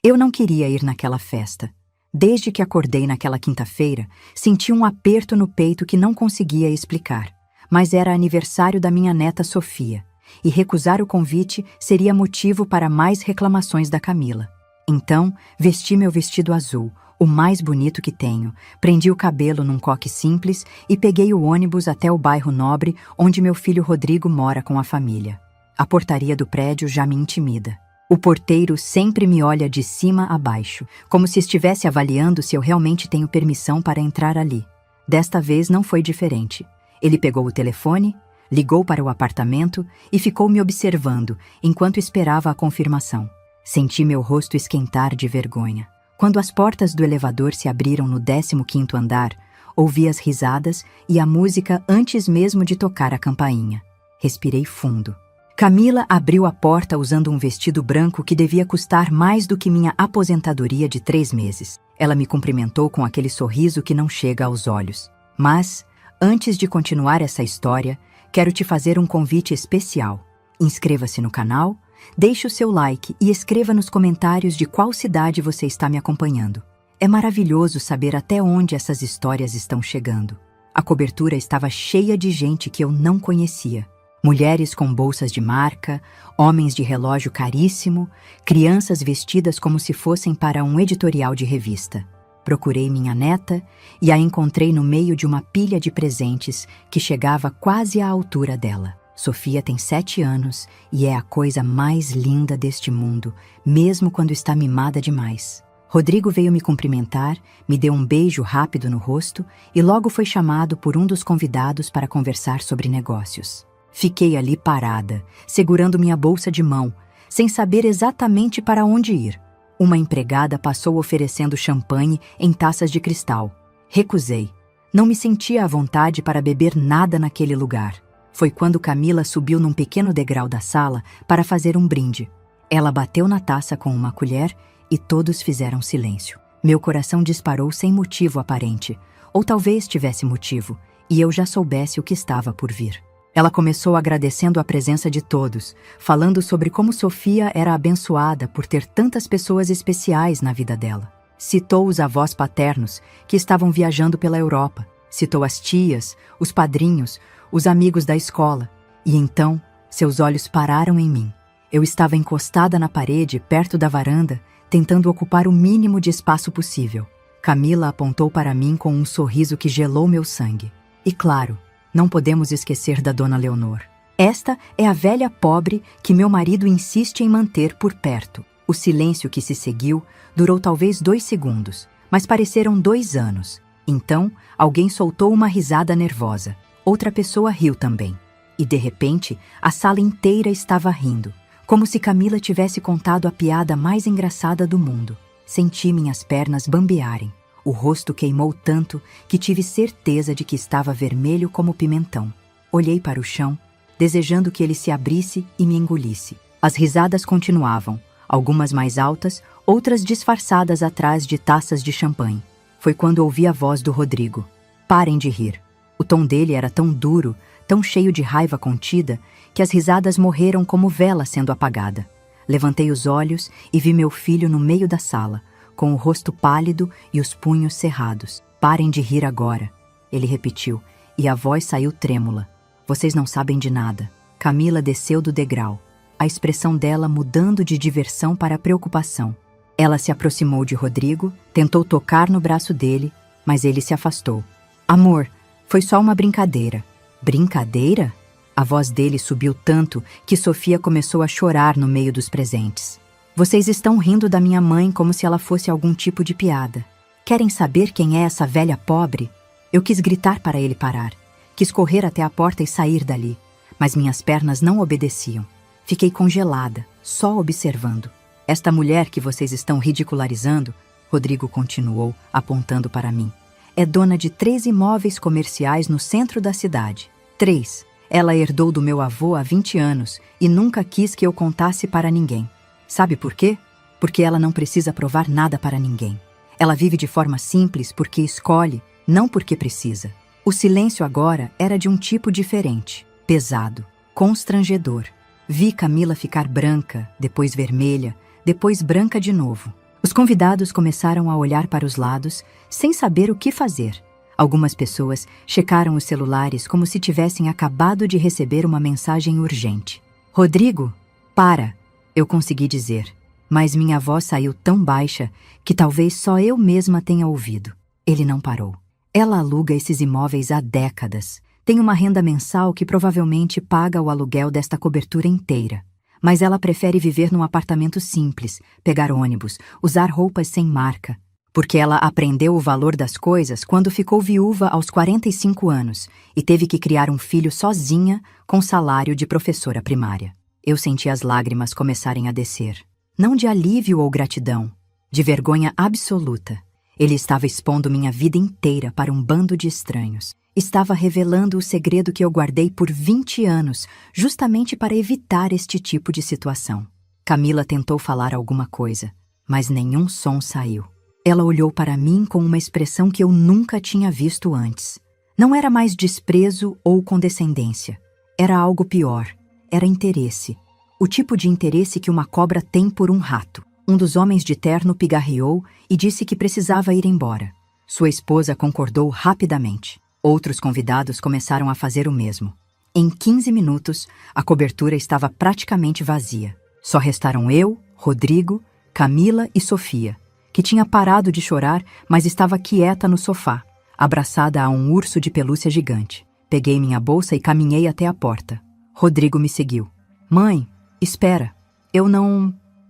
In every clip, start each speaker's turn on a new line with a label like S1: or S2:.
S1: Eu não queria ir naquela festa. Desde que acordei naquela quinta-feira, senti um aperto no peito que não conseguia explicar. Mas era aniversário da minha neta Sofia, e recusar o convite seria motivo para mais reclamações da Camila. Então, vesti meu vestido azul, o mais bonito que tenho, prendi o cabelo num coque simples e peguei o ônibus até o bairro Nobre, onde meu filho Rodrigo mora com a família. A portaria do prédio já me intimida. O porteiro sempre me olha de cima a baixo, como se estivesse avaliando se eu realmente tenho permissão para entrar ali. Desta vez não foi diferente. Ele pegou o telefone, ligou para o apartamento e ficou me observando enquanto esperava a confirmação. Senti meu rosto esquentar de vergonha. Quando as portas do elevador se abriram no 15º andar, ouvi as risadas e a música antes mesmo de tocar a campainha. Respirei fundo. Camila abriu a porta usando um vestido branco que devia custar mais do que minha aposentadoria de 3 meses. Ela me cumprimentou com aquele sorriso que não chega aos olhos. Mas, antes de continuar essa história, quero te fazer um convite especial. Inscreva-se no canal, deixe o seu like e escreva nos comentários de qual cidade você está me acompanhando. É maravilhoso saber até onde essas histórias estão chegando. A cobertura estava cheia de gente que eu não conhecia. Mulheres com bolsas de marca, homens de relógio caríssimo, crianças vestidas como se fossem para um editorial de revista. Procurei minha neta e a encontrei no meio de uma pilha de presentes que chegava quase à altura dela. Sofia tem 7 anos e é a coisa mais linda deste mundo, mesmo quando está mimada demais. Rodrigo veio me cumprimentar, me deu um beijo rápido no rosto e logo foi chamado por um dos convidados para conversar sobre negócios. Fiquei ali parada, segurando minha bolsa de mão, sem saber exatamente para onde ir. Uma empregada passou oferecendo champanhe em taças de cristal. Recusei. Não me sentia à vontade para beber nada naquele lugar. Foi quando Camila subiu num pequeno degrau da sala para fazer um brinde. Ela bateu na taça com uma colher e todos fizeram silêncio. Meu coração disparou sem motivo aparente, ou talvez tivesse motivo, e eu já soubesse o que estava por vir. Ela começou agradecendo a presença de todos, falando sobre como Sofia era abençoada por ter tantas pessoas especiais na vida dela. Citou os avós paternos, que estavam viajando pela Europa. Citou as tias, os padrinhos, os amigos da escola. E então, seus olhos pararam em mim. Eu estava encostada na parede, perto da varanda, tentando ocupar o mínimo de espaço possível. Camila apontou para mim com um sorriso que gelou meu sangue. E claro, não podemos esquecer da Dona Leonor. Esta é a velha pobre que meu marido insiste em manter por perto. O silêncio que se seguiu durou talvez 2 segundos, mas pareceram 2 anos. Então, alguém soltou uma risada nervosa. Outra pessoa riu também. E, de repente, a sala inteira estava rindo, como se Camila tivesse contado a piada mais engraçada do mundo. Senti minhas pernas bambearem. O rosto queimou tanto que tive certeza de que estava vermelho como pimentão. Olhei para o chão, desejando que ele se abrisse e me engolisse. As risadas continuavam, algumas mais altas, outras disfarçadas atrás de taças de champanhe. Foi quando ouvi a voz do Rodrigo. Parem de rir. O tom dele era tão duro, tão cheio de raiva contida, que as risadas morreram como vela sendo apagada. Levantei os olhos e vi meu filho no meio da sala, com o rosto pálido e os punhos cerrados. Parem de rir agora, ele repetiu, e a voz saiu trêmula. Vocês não sabem de nada. Camila desceu do degrau, a expressão dela mudando de diversão para preocupação. Ela se aproximou de Rodrigo, tentou tocar no braço dele, mas ele se afastou. Amor, foi só uma brincadeira. Brincadeira? A voz dele subiu tanto que Sofia começou a chorar no meio dos presentes. Vocês estão rindo da minha mãe como se ela fosse algum tipo de piada. Querem saber quem é essa velha pobre? Eu quis gritar para ele parar. Quis correr até a porta e sair dali. Mas minhas pernas não obedeciam. Fiquei congelada, só observando. Esta mulher que vocês estão ridicularizando, Rodrigo continuou, apontando para mim, é dona de 3 imóveis comerciais no centro da cidade. 3. Ela herdou do meu avô há 20 anos e nunca quis que eu contasse para ninguém. Sabe por quê? Porque ela não precisa provar nada para ninguém. Ela vive de forma simples porque escolhe, não porque precisa. O silêncio agora era de um tipo diferente, pesado, constrangedor. Vi Camila ficar branca, depois vermelha, depois branca de novo. Os convidados começaram a olhar para os lados, sem saber o que fazer. Algumas pessoas checaram os celulares como se tivessem acabado de receber uma mensagem urgente. Rodrigo, para! Eu consegui dizer, mas minha voz saiu tão baixa que talvez só eu mesma tenha ouvido. Ele não parou. Ela aluga esses imóveis há décadas. Tem uma renda mensal que provavelmente paga o aluguel desta cobertura inteira. Mas ela prefere viver num apartamento simples, pegar ônibus, usar roupas sem marca. Porque ela aprendeu o valor das coisas quando ficou viúva aos 45 anos e teve que criar um filho sozinha com salário de professora primária. Eu senti as lágrimas começarem a descer. Não de alívio ou gratidão, de vergonha absoluta. Ele estava expondo minha vida inteira para um bando de estranhos. Estava revelando o segredo que eu guardei por 20 anos, justamente para evitar este tipo de situação. Camila tentou falar alguma coisa, mas nenhum som saiu. Ela olhou para mim com uma expressão que eu nunca tinha visto antes. Não era mais desprezo ou condescendência. Era algo pior. Era interesse. O tipo de interesse que uma cobra tem por um rato. Um dos homens de terno pigarreou e disse que precisava ir embora. Sua esposa concordou rapidamente. Outros convidados começaram a fazer o mesmo. Em 15 minutos, a cobertura estava praticamente vazia. Só restaram eu, Rodrigo, Camila e Sofia, que tinha parado de chorar, mas estava quieta no sofá, abraçada a um urso de pelúcia gigante. Peguei minha bolsa e caminhei até a porta. Rodrigo me seguiu. Mãe, espera.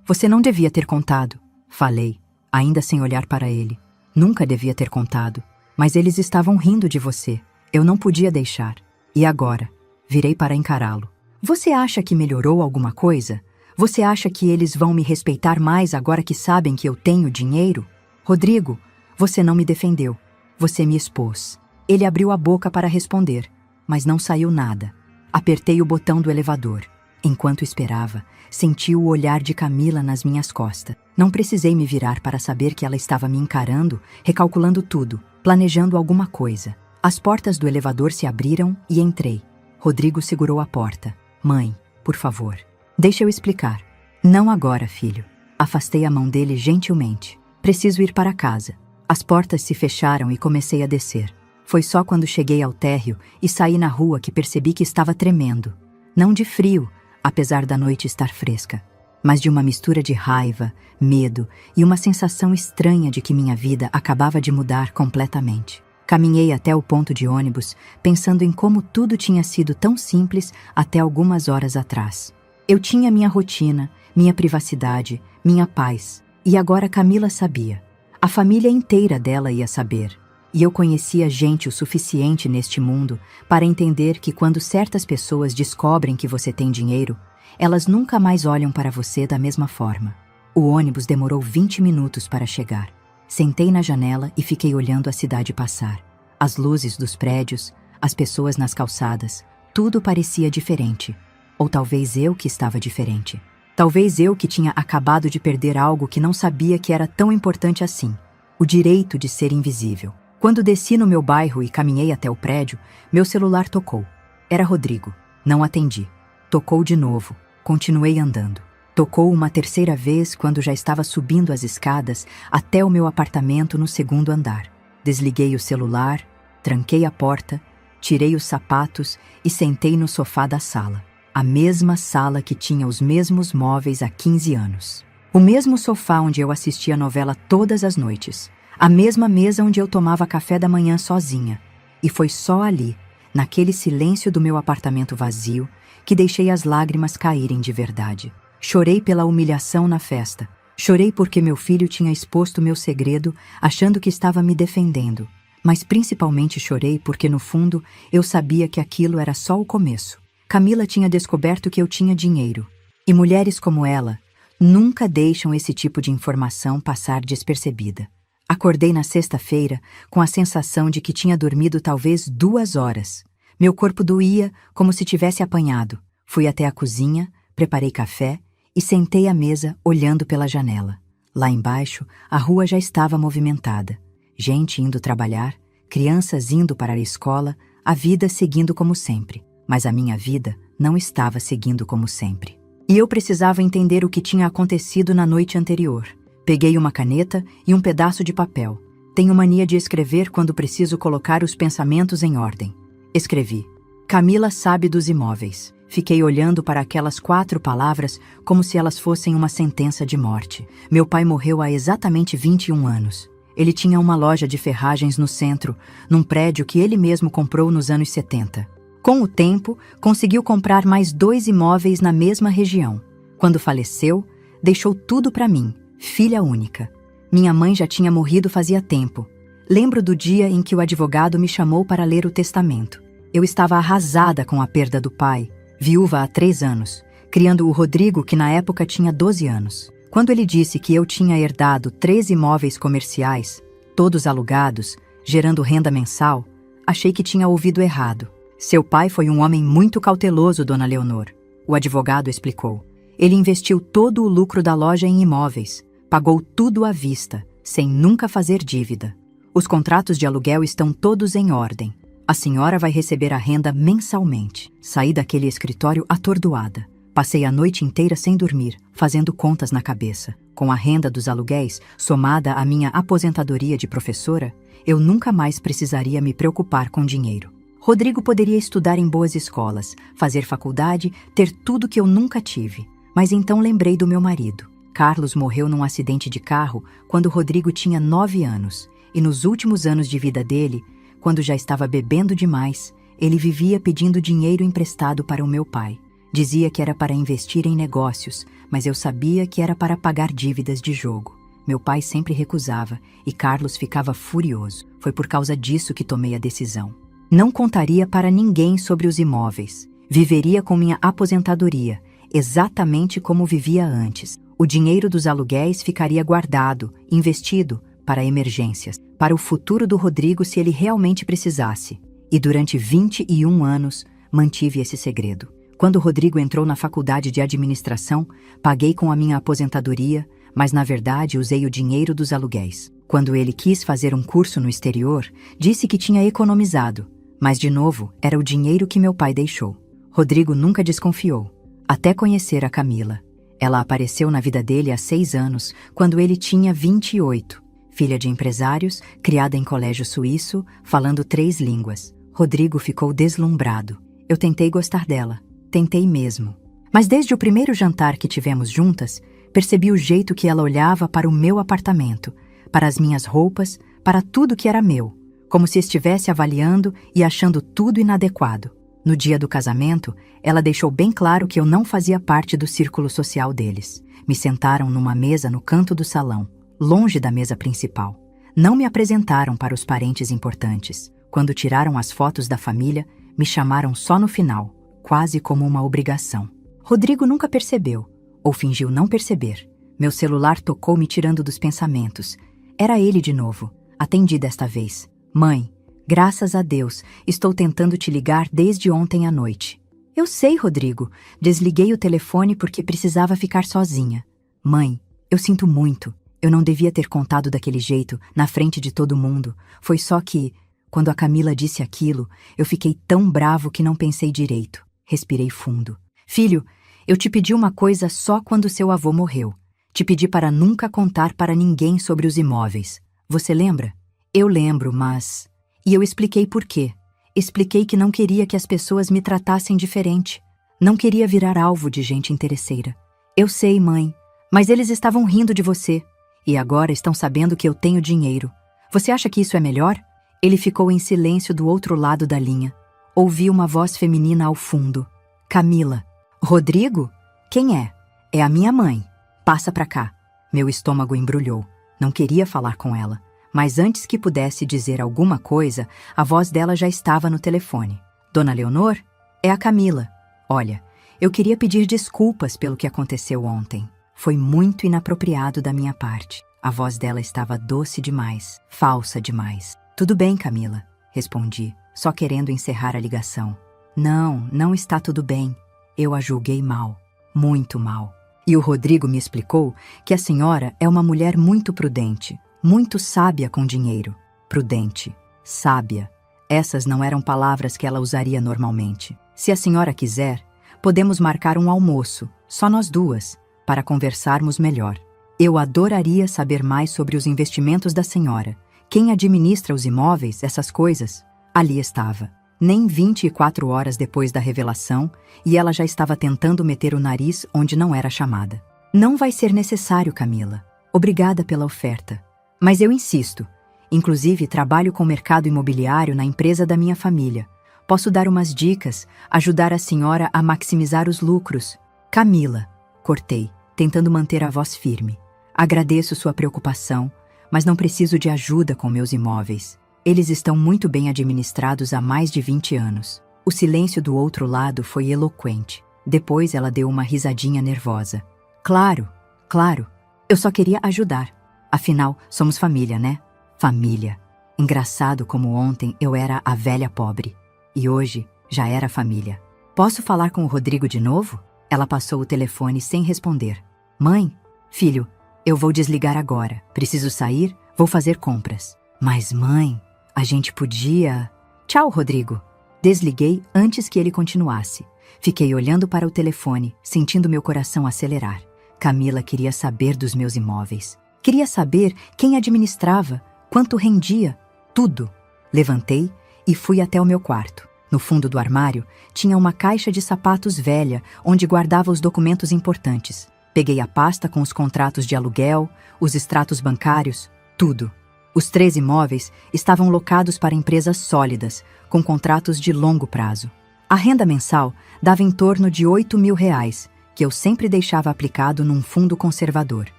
S1: Você não devia ter contado. Falei, ainda sem olhar para ele. Nunca devia ter contado. Mas eles estavam rindo de você. Eu não podia deixar. E agora? Virei para encará-lo. Você acha que melhorou alguma coisa? Você acha que eles vão me respeitar mais agora que sabem que eu tenho dinheiro? Rodrigo, você não me defendeu. Você me expôs. Ele abriu a boca para responder, mas não saiu nada. Apertei o botão do elevador. Enquanto esperava, senti o olhar de Camila nas minhas costas. Não precisei me virar para saber que ela estava me encarando, recalculando tudo, planejando alguma coisa. As portas do elevador se abriram e entrei. Rodrigo segurou a porta. Mãe, por favor. Deixa eu explicar. Não agora, filho. Afastei a mão dele gentilmente. Preciso ir para casa. As portas se fecharam e comecei a descer. Foi só quando cheguei ao térreo e saí na rua que percebi que estava tremendo. Não de frio, apesar da noite estar fresca, mas de uma mistura de raiva, medo e uma sensação estranha de que minha vida acabava de mudar completamente. Caminhei até o ponto de ônibus, pensando em como tudo tinha sido tão simples até algumas horas atrás. Eu tinha minha rotina, minha privacidade, minha paz. E agora Camila sabia. A família inteira dela ia saber. E eu conhecia gente o suficiente neste mundo para entender que quando certas pessoas descobrem que você tem dinheiro, elas nunca mais olham para você da mesma forma. O ônibus demorou 20 minutos para chegar. Sentei na janela e fiquei olhando a cidade passar. As luzes dos prédios, as pessoas nas calçadas, tudo parecia diferente. Ou talvez eu que estava diferente. Talvez eu que tinha acabado de perder algo que não sabia que era tão importante assim. O direito de ser invisível. Quando desci no meu bairro e caminhei até o prédio, meu celular tocou. Era Rodrigo. Não atendi. Tocou de novo. Continuei andando. Tocou uma terceira vez quando já estava subindo as escadas até o meu apartamento no segundo andar. Desliguei o celular, tranquei a porta, tirei os sapatos e sentei no sofá da sala. A mesma sala que tinha os mesmos móveis há 15 anos. O mesmo sofá onde eu assistia a novela todas as noites. A mesma mesa onde eu tomava café da manhã sozinha. E foi só ali, naquele silêncio do meu apartamento vazio, que deixei as lágrimas caírem de verdade. Chorei pela humilhação na festa. Chorei porque meu filho tinha exposto meu segredo, achando que estava me defendendo. Mas principalmente chorei porque, no fundo, eu sabia que aquilo era só o começo. Camila tinha descoberto que eu tinha dinheiro. E mulheres como ela nunca deixam esse tipo de informação passar despercebida. Acordei na sexta-feira com a sensação de que tinha dormido talvez 2 horas. Meu corpo doía como se tivesse apanhado. Fui até a cozinha, preparei café e sentei à mesa olhando pela janela. Lá embaixo, a rua já estava movimentada. Gente indo trabalhar, crianças indo para a escola, a vida seguindo como sempre. Mas a minha vida não estava seguindo como sempre. E eu precisava entender o que tinha acontecido na noite anterior. Peguei uma caneta e um pedaço de papel. Tenho mania de escrever quando preciso colocar os pensamentos em ordem. Escrevi: Camila sabe dos imóveis. Fiquei olhando para aquelas 4 palavras como se elas fossem uma sentença de morte. Meu pai morreu há exatamente 21 anos. Ele tinha uma loja de ferragens no centro, num prédio que ele mesmo comprou nos anos 70. Com o tempo, conseguiu comprar mais 2 imóveis na mesma região. Quando faleceu, deixou tudo para mim, filha única. Minha mãe já tinha morrido fazia tempo. Lembro do dia em que o advogado me chamou para ler o testamento. Eu estava arrasada com a perda do pai, viúva há 3 anos, criando o Rodrigo, que na época tinha 12 anos. Quando ele disse que eu tinha herdado 3 imóveis comerciais, todos alugados, gerando renda mensal, achei que tinha ouvido errado. Seu pai foi um homem muito cauteloso, dona Leonor. O advogado explicou. Ele investiu todo o lucro da loja em imóveis, pagou tudo à vista, sem nunca fazer dívida. Os contratos de aluguel estão todos em ordem. A senhora vai receber a renda mensalmente. Saí daquele escritório atordoada. Passei a noite inteira sem dormir, fazendo contas na cabeça. Com a renda dos aluguéis, somada à minha aposentadoria de professora, eu nunca mais precisaria me preocupar com dinheiro. Rodrigo poderia estudar em boas escolas, fazer faculdade, ter tudo que eu nunca tive. Mas então lembrei do meu marido. Carlos morreu num acidente de carro quando Rodrigo tinha 9 anos. E nos últimos anos de vida dele, quando já estava bebendo demais, ele vivia pedindo dinheiro emprestado para o meu pai. Dizia que era para investir em negócios, mas eu sabia que era para pagar dívidas de jogo. Meu pai sempre recusava e Carlos ficava furioso. Foi por causa disso que tomei a decisão. Não contaria para ninguém sobre os imóveis. Viveria com minha aposentadoria, exatamente como vivia antes. O dinheiro dos aluguéis ficaria guardado, investido, para emergências, para o futuro do Rodrigo se ele realmente precisasse. E durante 21 anos, mantive esse segredo. Quando o Rodrigo entrou na faculdade de administração, paguei com a minha aposentadoria, mas na verdade usei o dinheiro dos aluguéis. Quando ele quis fazer um curso no exterior, disse que tinha economizado, mas de novo era o dinheiro que meu pai deixou. Rodrigo nunca desconfiou, até conhecer a Camila. Ela apareceu na vida dele há 6 anos, quando ele tinha 28. Filha de empresários, criada em colégio suíço, falando 3 línguas. Rodrigo ficou deslumbrado. Eu tentei gostar dela. Tentei mesmo. Mas desde o primeiro jantar que tivemos juntas, percebi o jeito que ela olhava para o meu apartamento, para as minhas roupas, para tudo que era meu, como se estivesse avaliando e achando tudo inadequado. No dia do casamento, ela deixou bem claro que eu não fazia parte do círculo social deles. Me sentaram numa mesa no canto do salão, longe da mesa principal. Não me apresentaram para os parentes importantes. Quando tiraram as fotos da família, me chamaram só no final, quase como uma obrigação. Rodrigo nunca percebeu, ou fingiu não perceber. Meu celular tocou me tirando dos pensamentos. Era ele de novo. Atendi desta vez. Mãe, graças a Deus, estou tentando te ligar desde ontem à noite. Eu sei, Rodrigo. Desliguei o telefone porque precisava ficar sozinha. Mãe, eu sinto muito. Eu não devia ter contado daquele jeito, na frente de todo mundo. Foi só que, quando a Camila disse aquilo, eu fiquei tão bravo que não pensei direito. Respirei fundo. Filho, eu te pedi uma coisa só quando seu avô morreu. Te pedi para nunca contar para ninguém sobre os imóveis. Você lembra? Eu lembro, mas... E eu expliquei por quê. Expliquei que não queria que as pessoas me tratassem diferente. Não queria virar alvo de gente interesseira. Eu sei, mãe, mas eles estavam rindo de você. E agora estão sabendo que eu tenho dinheiro. Você acha que isso é melhor? Ele ficou em silêncio do outro lado da linha. Ouvi uma voz feminina ao fundo. Camila. Rodrigo? Quem é? É a minha mãe. Passa pra cá. Meu estômago embrulhou. Não queria falar com ela. Mas antes que pudesse dizer alguma coisa, a voz dela já estava no telefone. Dona Leonor? É a Camila. Olha, eu queria pedir desculpas pelo que aconteceu ontem. Foi muito inapropriado da minha parte. A voz dela estava doce demais, falsa demais. Tudo bem, Camila, respondi, só querendo encerrar a ligação. Não, não está tudo bem. Eu a julguei mal, muito mal. E o Rodrigo me explicou que a senhora é uma mulher muito prudente, muito sábia com dinheiro. Prudente, sábia. Essas não eram palavras que ela usaria normalmente. Se a senhora quiser, podemos marcar um almoço, só nós duas, para conversarmos melhor. Eu adoraria saber mais sobre os investimentos da senhora. Quem administra os imóveis, essas coisas? Ali estava. Nem 24 horas depois da revelação, e ela já estava tentando meter o nariz onde não era chamada. Não vai ser necessário, Camila. Obrigada pela oferta. Mas eu insisto. Inclusive, trabalho com o mercado imobiliário na empresa da minha família. Posso dar umas dicas, ajudar a senhora a maximizar os lucros. Camila, cortei, tentando manter a voz firme. Agradeço sua preocupação, mas não preciso de ajuda com meus imóveis. Eles estão muito bem administrados há mais de 20 anos. O silêncio do outro lado foi eloquente. Depois ela deu uma risadinha nervosa. Claro, claro. Eu só queria ajudar. Afinal, somos família, né? Família. Engraçado como ontem eu era a velha pobre. E hoje já era família. Posso falar com o Rodrigo de novo? Ela passou o telefone sem responder. Mãe, filho, eu vou desligar agora. Preciso sair, vou fazer compras. Mas mãe, a gente podia... Tchau, Rodrigo. Desliguei antes que ele continuasse. Fiquei olhando para o telefone, sentindo meu coração acelerar. Camila queria saber dos meus imóveis. Queria saber quem administrava, quanto rendia, tudo. Levantei e fui até o meu quarto. No fundo do armário, tinha uma caixa de sapatos velha, onde guardava os documentos importantes. Peguei a pasta com os contratos de aluguel, os extratos bancários, tudo. Os 3 imóveis estavam locados para empresas sólidas, com contratos de longo prazo. A renda mensal dava em torno de R$ 8.000, que eu sempre deixava aplicado num fundo conservador.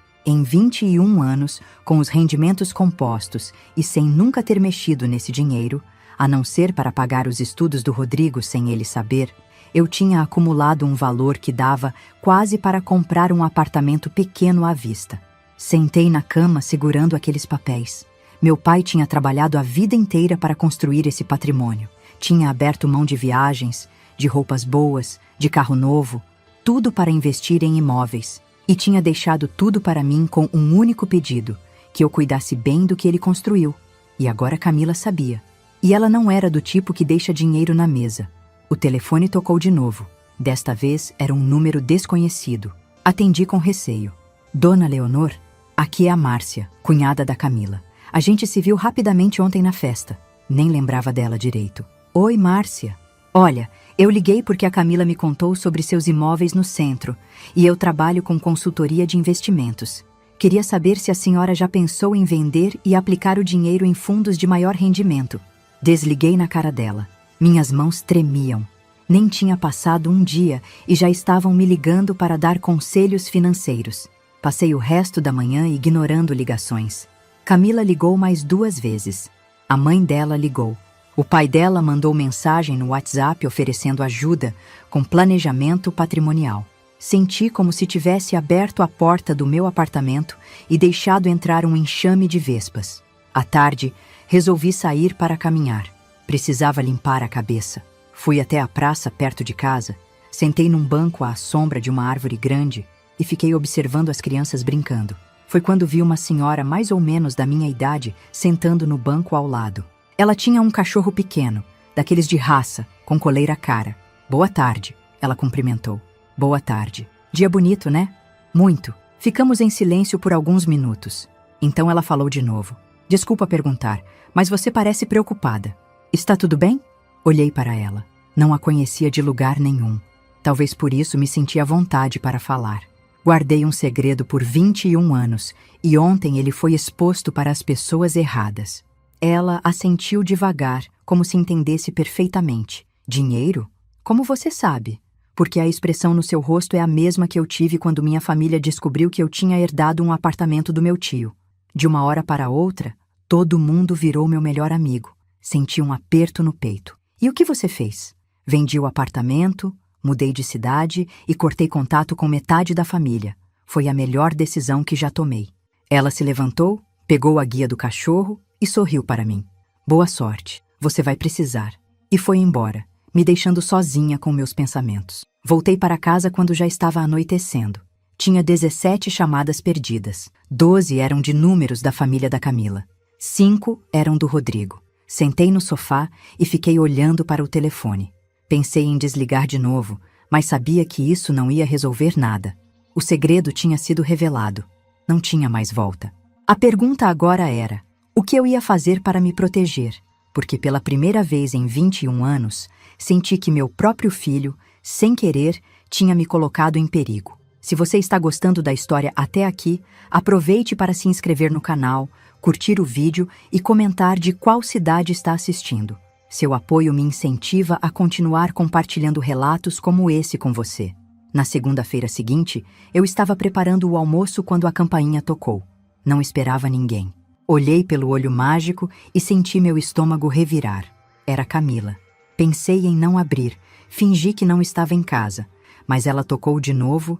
S1: Em 21 anos, com os rendimentos compostos e sem nunca ter mexido nesse dinheiro, a não ser para pagar os estudos do Rodrigo sem ele saber, eu tinha acumulado um valor que dava quase para comprar um apartamento pequeno à vista. Sentei na cama segurando aqueles papéis. Meu pai tinha trabalhado a vida inteira para construir esse patrimônio. Tinha aberto mão de viagens, de roupas boas, de carro novo, tudo para investir em imóveis. E tinha deixado tudo para mim com um único pedido, que eu cuidasse bem do que ele construiu. E agora Camila sabia. E ela não era do tipo que deixa dinheiro na mesa. O telefone tocou de novo. Desta vez era um número desconhecido. Atendi com receio. Dona Leonor? Aqui é a Márcia, cunhada da Camila. A gente se viu rapidamente ontem na festa. Nem lembrava dela direito. Oi, Márcia. Olha, eu liguei porque a Camila me contou sobre seus imóveis no centro e eu trabalho com consultoria de investimentos. Queria saber se a senhora já pensou em vender e aplicar o dinheiro em fundos de maior rendimento. Desliguei na cara dela. Minhas mãos tremiam. Nem tinha passado um dia e já estavam me ligando para dar conselhos financeiros. Passei o resto da manhã ignorando ligações. Camila ligou mais 2 vezes. A mãe dela ligou. O pai dela mandou mensagem no WhatsApp oferecendo ajuda com planejamento patrimonial. Senti como se tivesse aberto a porta do meu apartamento e deixado entrar um enxame de vespas. À tarde, resolvi sair para caminhar. Precisava limpar a cabeça. Fui até a praça perto de casa, sentei num banco à sombra de uma árvore grande e fiquei observando as crianças brincando. Foi quando vi uma senhora mais ou menos da minha idade sentando no banco ao lado. Ela tinha um cachorro pequeno, daqueles de raça, com coleira cara. Boa tarde, ela cumprimentou. Boa tarde. Dia bonito, né? Muito. Ficamos em silêncio por alguns minutos. Então ela falou de novo. Desculpa perguntar, mas você parece preocupada. Está tudo bem? Olhei para ela. Não a conhecia de lugar nenhum. Talvez por isso me senti à vontade para falar. Guardei um segredo por 21 anos e ontem ele foi exposto para as pessoas erradas. Ela assentiu devagar, como se entendesse perfeitamente. Dinheiro? Como você sabe? Porque a expressão no seu rosto é a mesma que eu tive quando minha família descobriu que eu tinha herdado um apartamento do meu tio. De uma hora para outra, todo mundo virou meu melhor amigo. Senti um aperto no peito. E o que você fez? Vendi o apartamento, mudei de cidade e cortei contato com metade da família. Foi a melhor decisão que já tomei. Ela se levantou, pegou a guia do cachorro e sorriu para mim. Boa sorte, você vai precisar. E foi embora, me deixando sozinha com meus pensamentos. Voltei para casa quando já estava anoitecendo. Tinha 17 chamadas perdidas. 12 eram de números da família da Camila. 5 eram do Rodrigo. Sentei no sofá e fiquei olhando para o telefone. Pensei em desligar de novo, mas sabia que isso não ia resolver nada. O segredo tinha sido revelado. Não tinha mais volta. A pergunta agora era: o que eu ia fazer para me proteger? Porque pela primeira vez em 21 anos, senti que meu próprio filho, sem querer, tinha me colocado em perigo. Se você está gostando da história até aqui, aproveite para se inscrever no canal, curtir o vídeo e comentar de qual cidade está assistindo. Seu apoio me incentiva a continuar compartilhando relatos como esse com você. Na segunda-feira seguinte, eu estava preparando o almoço quando a campainha tocou. Não esperava ninguém. Olhei pelo olho mágico e senti meu estômago revirar. Era Camila. Pensei em não abrir, fingi que não estava em casa. Mas ela tocou de novo,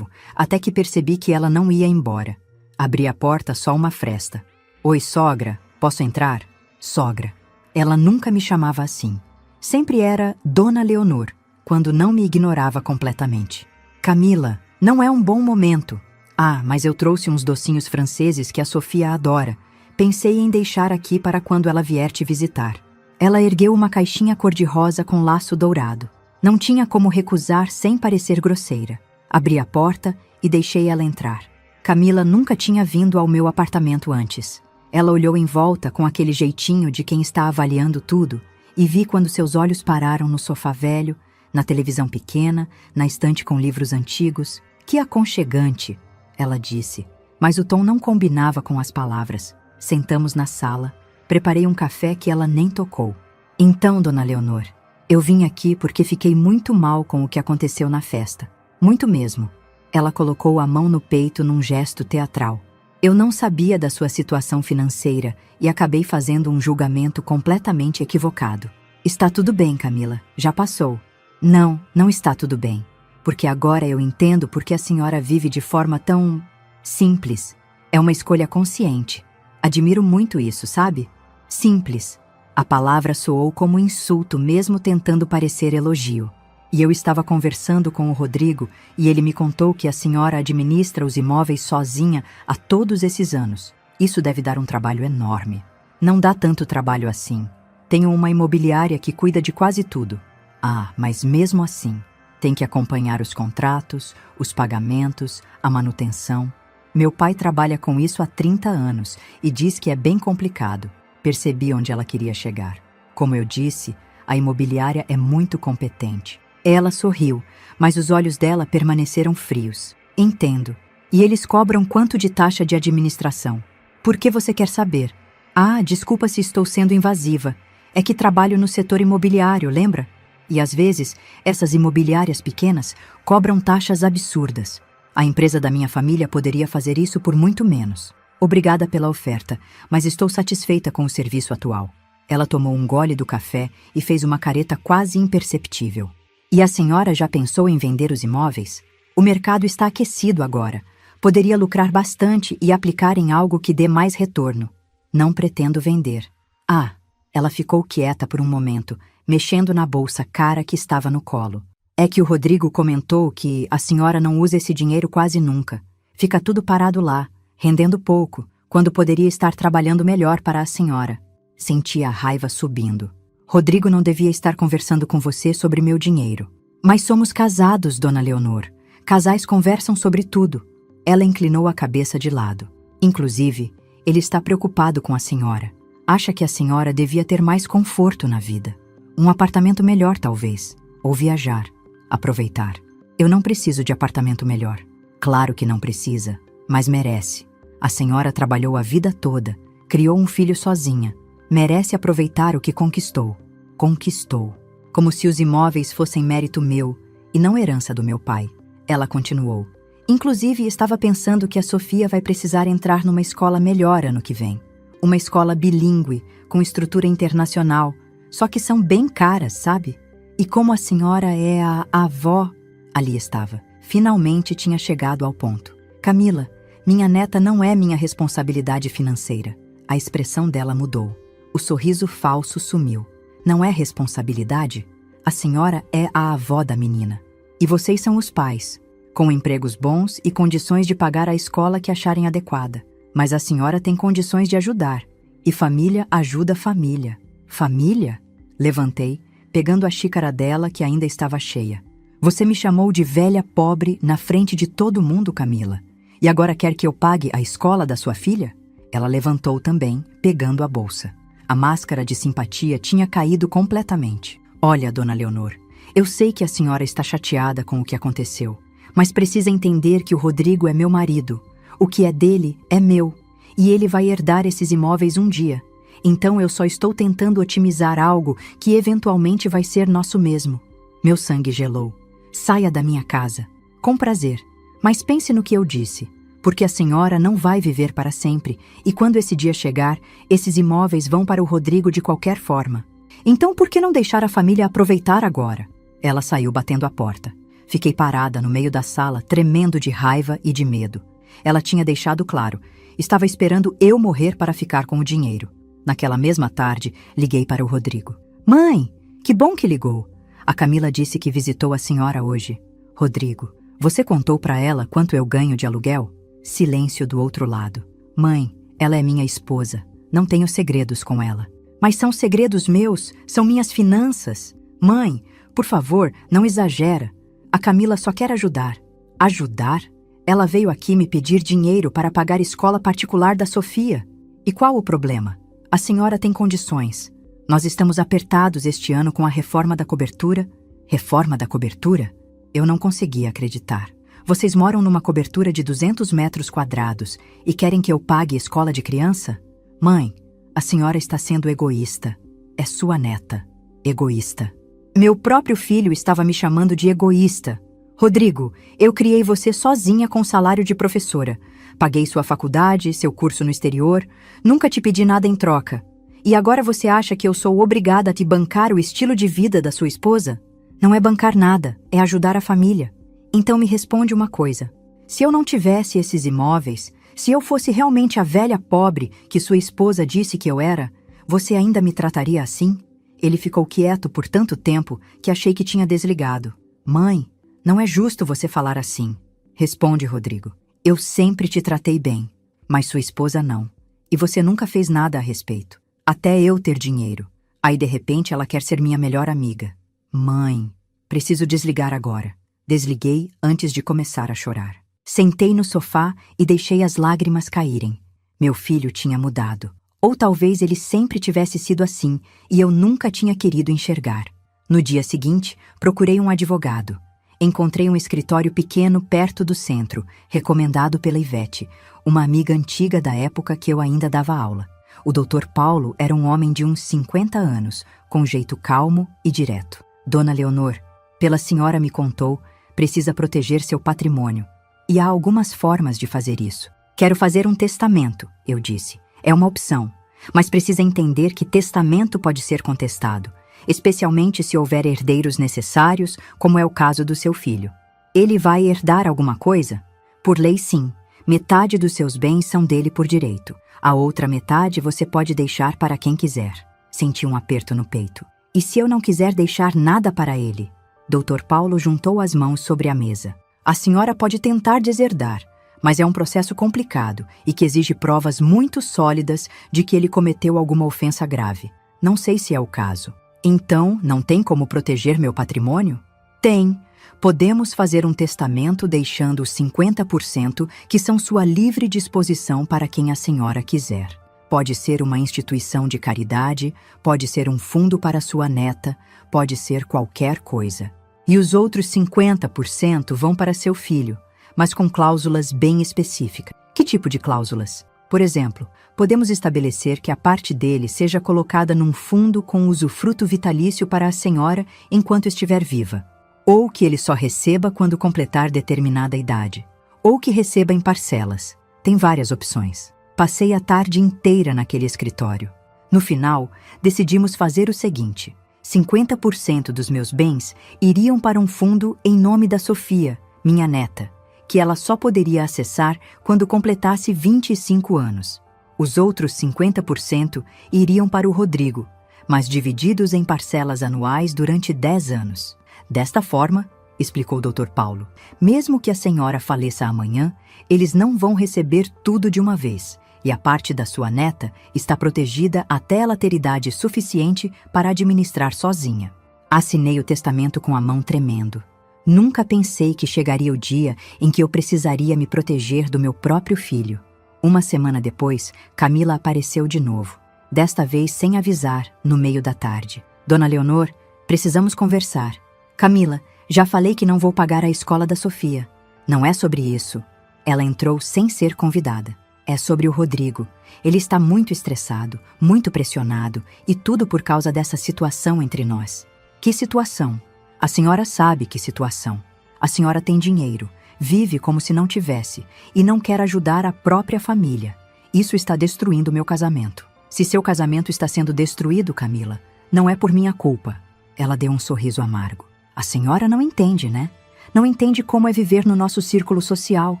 S1: até que percebi que ela não ia embora. Abri a porta só uma fresta. Oi, sogra, posso entrar? Sogra. Ela nunca me chamava assim. Sempre era Dona Leonor, quando não me ignorava completamente. Camila, não é um bom momento. Ah, mas eu trouxe uns docinhos franceses que a Sofia adora. Pensei em deixar aqui para quando ela vier te visitar. Ela ergueu uma caixinha cor-de-rosa com laço dourado. Não tinha como recusar sem parecer grosseira. Abri a porta e deixei ela entrar. Camila nunca tinha vindo ao meu apartamento antes. Ela olhou em volta com aquele jeitinho de quem está avaliando tudo e vi quando seus olhos pararam no sofá velho, na televisão pequena, na estante com livros antigos. Que aconchegante, ela disse, mas o tom não combinava com as palavras. Sentamos na sala, preparei um café que ela nem tocou. Então, Dona Leonor, eu vim aqui porque fiquei muito mal com o que aconteceu na festa. Muito mesmo. Ela colocou a mão no peito num gesto teatral. Eu não sabia da sua situação financeira e acabei fazendo um julgamento completamente equivocado. Está tudo bem, Camila. Já passou. Não, não está tudo bem. Porque agora eu entendo por que a senhora vive de forma tão simples. É uma escolha consciente. Admiro muito isso, sabe? Simples. A palavra soou como insulto, mesmo tentando parecer elogio. E eu estava conversando com o Rodrigo e ele me contou que a senhora administra os imóveis sozinha há todos esses anos. Isso deve dar um trabalho enorme. Não dá tanto trabalho assim. Tenho uma imobiliária que cuida de quase tudo. Ah, mas mesmo assim, tem que acompanhar os contratos, os pagamentos, a manutenção. Meu pai trabalha com isso há 30 anos e diz que é bem complicado. Percebi onde ela queria chegar. Como eu disse, a imobiliária é muito competente. Ela sorriu, mas os olhos dela permaneceram frios. Entendo. E eles cobram quanto de taxa de administração? Por que você quer saber? Ah, desculpa se estou sendo invasiva. É que trabalho no setor imobiliário, lembra? E às vezes, essas imobiliárias pequenas cobram taxas absurdas. A empresa da minha família poderia fazer isso por muito menos. Obrigada pela oferta, mas estou satisfeita com o serviço atual. Ela tomou um gole do café e fez uma careta quase imperceptível. E a senhora já pensou em vender os imóveis? O mercado está aquecido agora. Poderia lucrar bastante e aplicar em algo que dê mais retorno. Não pretendo vender. Ah, ela ficou quieta por um momento, mexendo na bolsa cara que estava no colo. É que o Rodrigo comentou que a senhora não usa esse dinheiro quase nunca. Fica tudo parado lá, rendendo pouco, quando poderia estar trabalhando melhor para a senhora. Senti a raiva subindo. Rodrigo não devia estar conversando com você sobre meu dinheiro. Mas somos casados, Dona Leonor. Casais conversam sobre tudo. Ela inclinou a cabeça de lado. Inclusive, ele está preocupado com a senhora. Acha que a senhora devia ter mais conforto na vida. Um apartamento melhor, talvez. Ou viajar. Aproveitar. Eu não preciso de apartamento melhor. Claro que não precisa, mas merece. A senhora trabalhou a vida toda, criou um filho sozinha. Merece aproveitar o que conquistou. Conquistou. Como se os imóveis fossem mérito meu e não herança do meu pai. Ela continuou. Inclusive, estava pensando que a Sofia vai precisar entrar numa escola melhor ano que vem. Uma escola bilíngue, com estrutura internacional. Só que são bem caras, sabe? E como a senhora é a avó... Ali estava. Finalmente tinha chegado ao ponto. Camila, minha neta não é minha responsabilidade financeira. A expressão dela mudou. O sorriso falso sumiu. Não é responsabilidade? A senhora é a avó da menina. E vocês são os pais, com empregos bons e condições de pagar a escola que acharem adequada. Mas a senhora tem condições de ajudar. E família ajuda família. Família? Levantei, pegando a xícara dela que ainda estava cheia. Você me chamou de velha pobre na frente de todo mundo, Camila. E agora quer que eu pague a escola da sua filha? Ela levantou também, pegando a bolsa. A máscara de simpatia tinha caído completamente. Olha, dona Leonor, eu sei que a senhora está chateada com o que aconteceu, mas precisa entender que o Rodrigo é meu marido. O que é dele é meu, e ele vai herdar esses imóveis um dia. Então eu só estou tentando otimizar algo que eventualmente vai ser nosso mesmo. Meu sangue gelou. Saia da minha casa. Com prazer. Mas pense no que eu disse, porque a senhora não vai viver para sempre, e quando esse dia chegar, esses imóveis vão para o Rodrigo de qualquer forma. Então por que não deixar a família aproveitar agora? Ela saiu batendo a porta. Fiquei parada no meio da sala, tremendo de raiva e de medo. Ela tinha deixado claro, estava esperando eu morrer para ficar com o dinheiro. Naquela mesma tarde, liguei para o Rodrigo. Mãe, que bom que ligou. A Camila disse que visitou a senhora hoje. Rodrigo, você contou para ela quanto eu ganho de aluguel? Silêncio do outro lado. Mãe, ela é minha esposa. Não tenho segredos com ela. Mas são segredos meus, são minhas finanças. Mãe, por favor, não exagera. A Camila só quer ajudar. Ajudar? Ela veio aqui me pedir dinheiro para pagar a escola particular da Sofia. E qual o problema? A senhora tem condições. Nós estamos apertados este ano com a reforma da cobertura. Reforma da cobertura? Eu não conseguia acreditar. Vocês moram numa cobertura de 200 metros quadrados e querem que eu pague escola de criança? Mãe, a senhora está sendo egoísta. É sua neta. Egoísta. Meu próprio filho estava me chamando de egoísta. Rodrigo, eu criei você sozinha com salário de professora. Paguei sua faculdade, seu curso no exterior. Nunca te pedi nada em troca. E agora você acha que eu sou obrigada a te bancar o estilo de vida da sua esposa? Não é bancar nada, é ajudar a família. Então me responde uma coisa. Se eu não tivesse esses imóveis, se eu fosse realmente a velha pobre que sua esposa disse que eu era, você ainda me trataria assim? Ele ficou quieto por tanto tempo que achei que tinha desligado. Mãe, não é justo você falar assim. Responde, Rodrigo. Eu sempre te tratei bem, mas sua esposa não. E você nunca fez nada a respeito. Até eu ter dinheiro. Aí de repente ela quer ser minha melhor amiga. Mãe, preciso desligar agora. Desliguei antes de começar a chorar. Sentei no sofá e deixei as lágrimas caírem. Meu filho tinha mudado. Ou talvez ele sempre tivesse sido assim e eu nunca tinha querido enxergar. No dia seguinte, procurei um advogado. Encontrei um escritório pequeno perto do centro, recomendado pela Ivete, uma amiga antiga da época que eu ainda dava aula. O Dr. Paulo era um homem de uns 50 anos, com jeito calmo e direto. Dona Leonor, pela senhora me contou, precisa proteger seu patrimônio. E há algumas formas de fazer isso. Quero fazer um testamento, eu disse. É uma opção. Mas precisa entender que testamento pode ser contestado, especialmente se houver herdeiros necessários, como é o caso do seu filho. Ele vai herdar alguma coisa? Por lei, sim. Metade dos seus bens são dele por direito. A outra metade você pode deixar para quem quiser. Senti um aperto no peito. E se eu não quiser deixar nada para ele? Dr. Paulo juntou as mãos sobre a mesa. A senhora pode tentar deserdar, mas é um processo complicado e que exige provas muito sólidas de que ele cometeu alguma ofensa grave. Não sei se é o caso. Então, não tem como proteger meu patrimônio? Tem. Podemos fazer um testamento deixando os 50% que são sua livre disposição para quem a senhora quiser. Pode ser uma instituição de caridade, pode ser um fundo para sua neta, pode ser qualquer coisa. E os outros 50% vão para seu filho, mas com cláusulas bem específicas. Que tipo de cláusulas? Por exemplo, podemos estabelecer que a parte dele seja colocada num fundo com usufruto vitalício para a senhora enquanto estiver viva, ou que ele só receba quando completar determinada idade, ou que receba em parcelas. Tem várias opções. Passei a tarde inteira naquele escritório. No final, decidimos fazer o seguinte: 50% dos meus bens iriam para um fundo em nome da Sofia, minha neta, que ela só poderia acessar quando completasse 25 anos. Os outros 50% iriam para o Rodrigo, mas divididos em parcelas anuais durante 10 anos. Desta forma, explicou o Dr. Paulo, mesmo que a senhora faleça amanhã, eles não vão receber tudo de uma vez, e a parte da sua neta está protegida até ela ter idade suficiente para administrar sozinha. Assinei o testamento com a mão tremendo. Nunca pensei que chegaria o dia em que eu precisaria me proteger do meu próprio filho. Uma semana depois, Camila apareceu de novo. Desta vez sem avisar, no meio da tarde. Dona Leonor, precisamos conversar. Camila, já falei que não vou pagar a escola da Sofia. Não é sobre isso. Ela entrou sem ser convidada. É sobre o Rodrigo. Ele está muito estressado, muito pressionado, e tudo por causa dessa situação entre nós. Que situação? A senhora sabe que situação. A senhora tem dinheiro, vive como se não tivesse, e não quer ajudar a própria família. Isso está destruindo meu casamento. Se seu casamento está sendo destruído, Camila, não é por minha culpa. Ela deu um sorriso amargo. A senhora não entende, né? Não entende como é viver no nosso círculo social.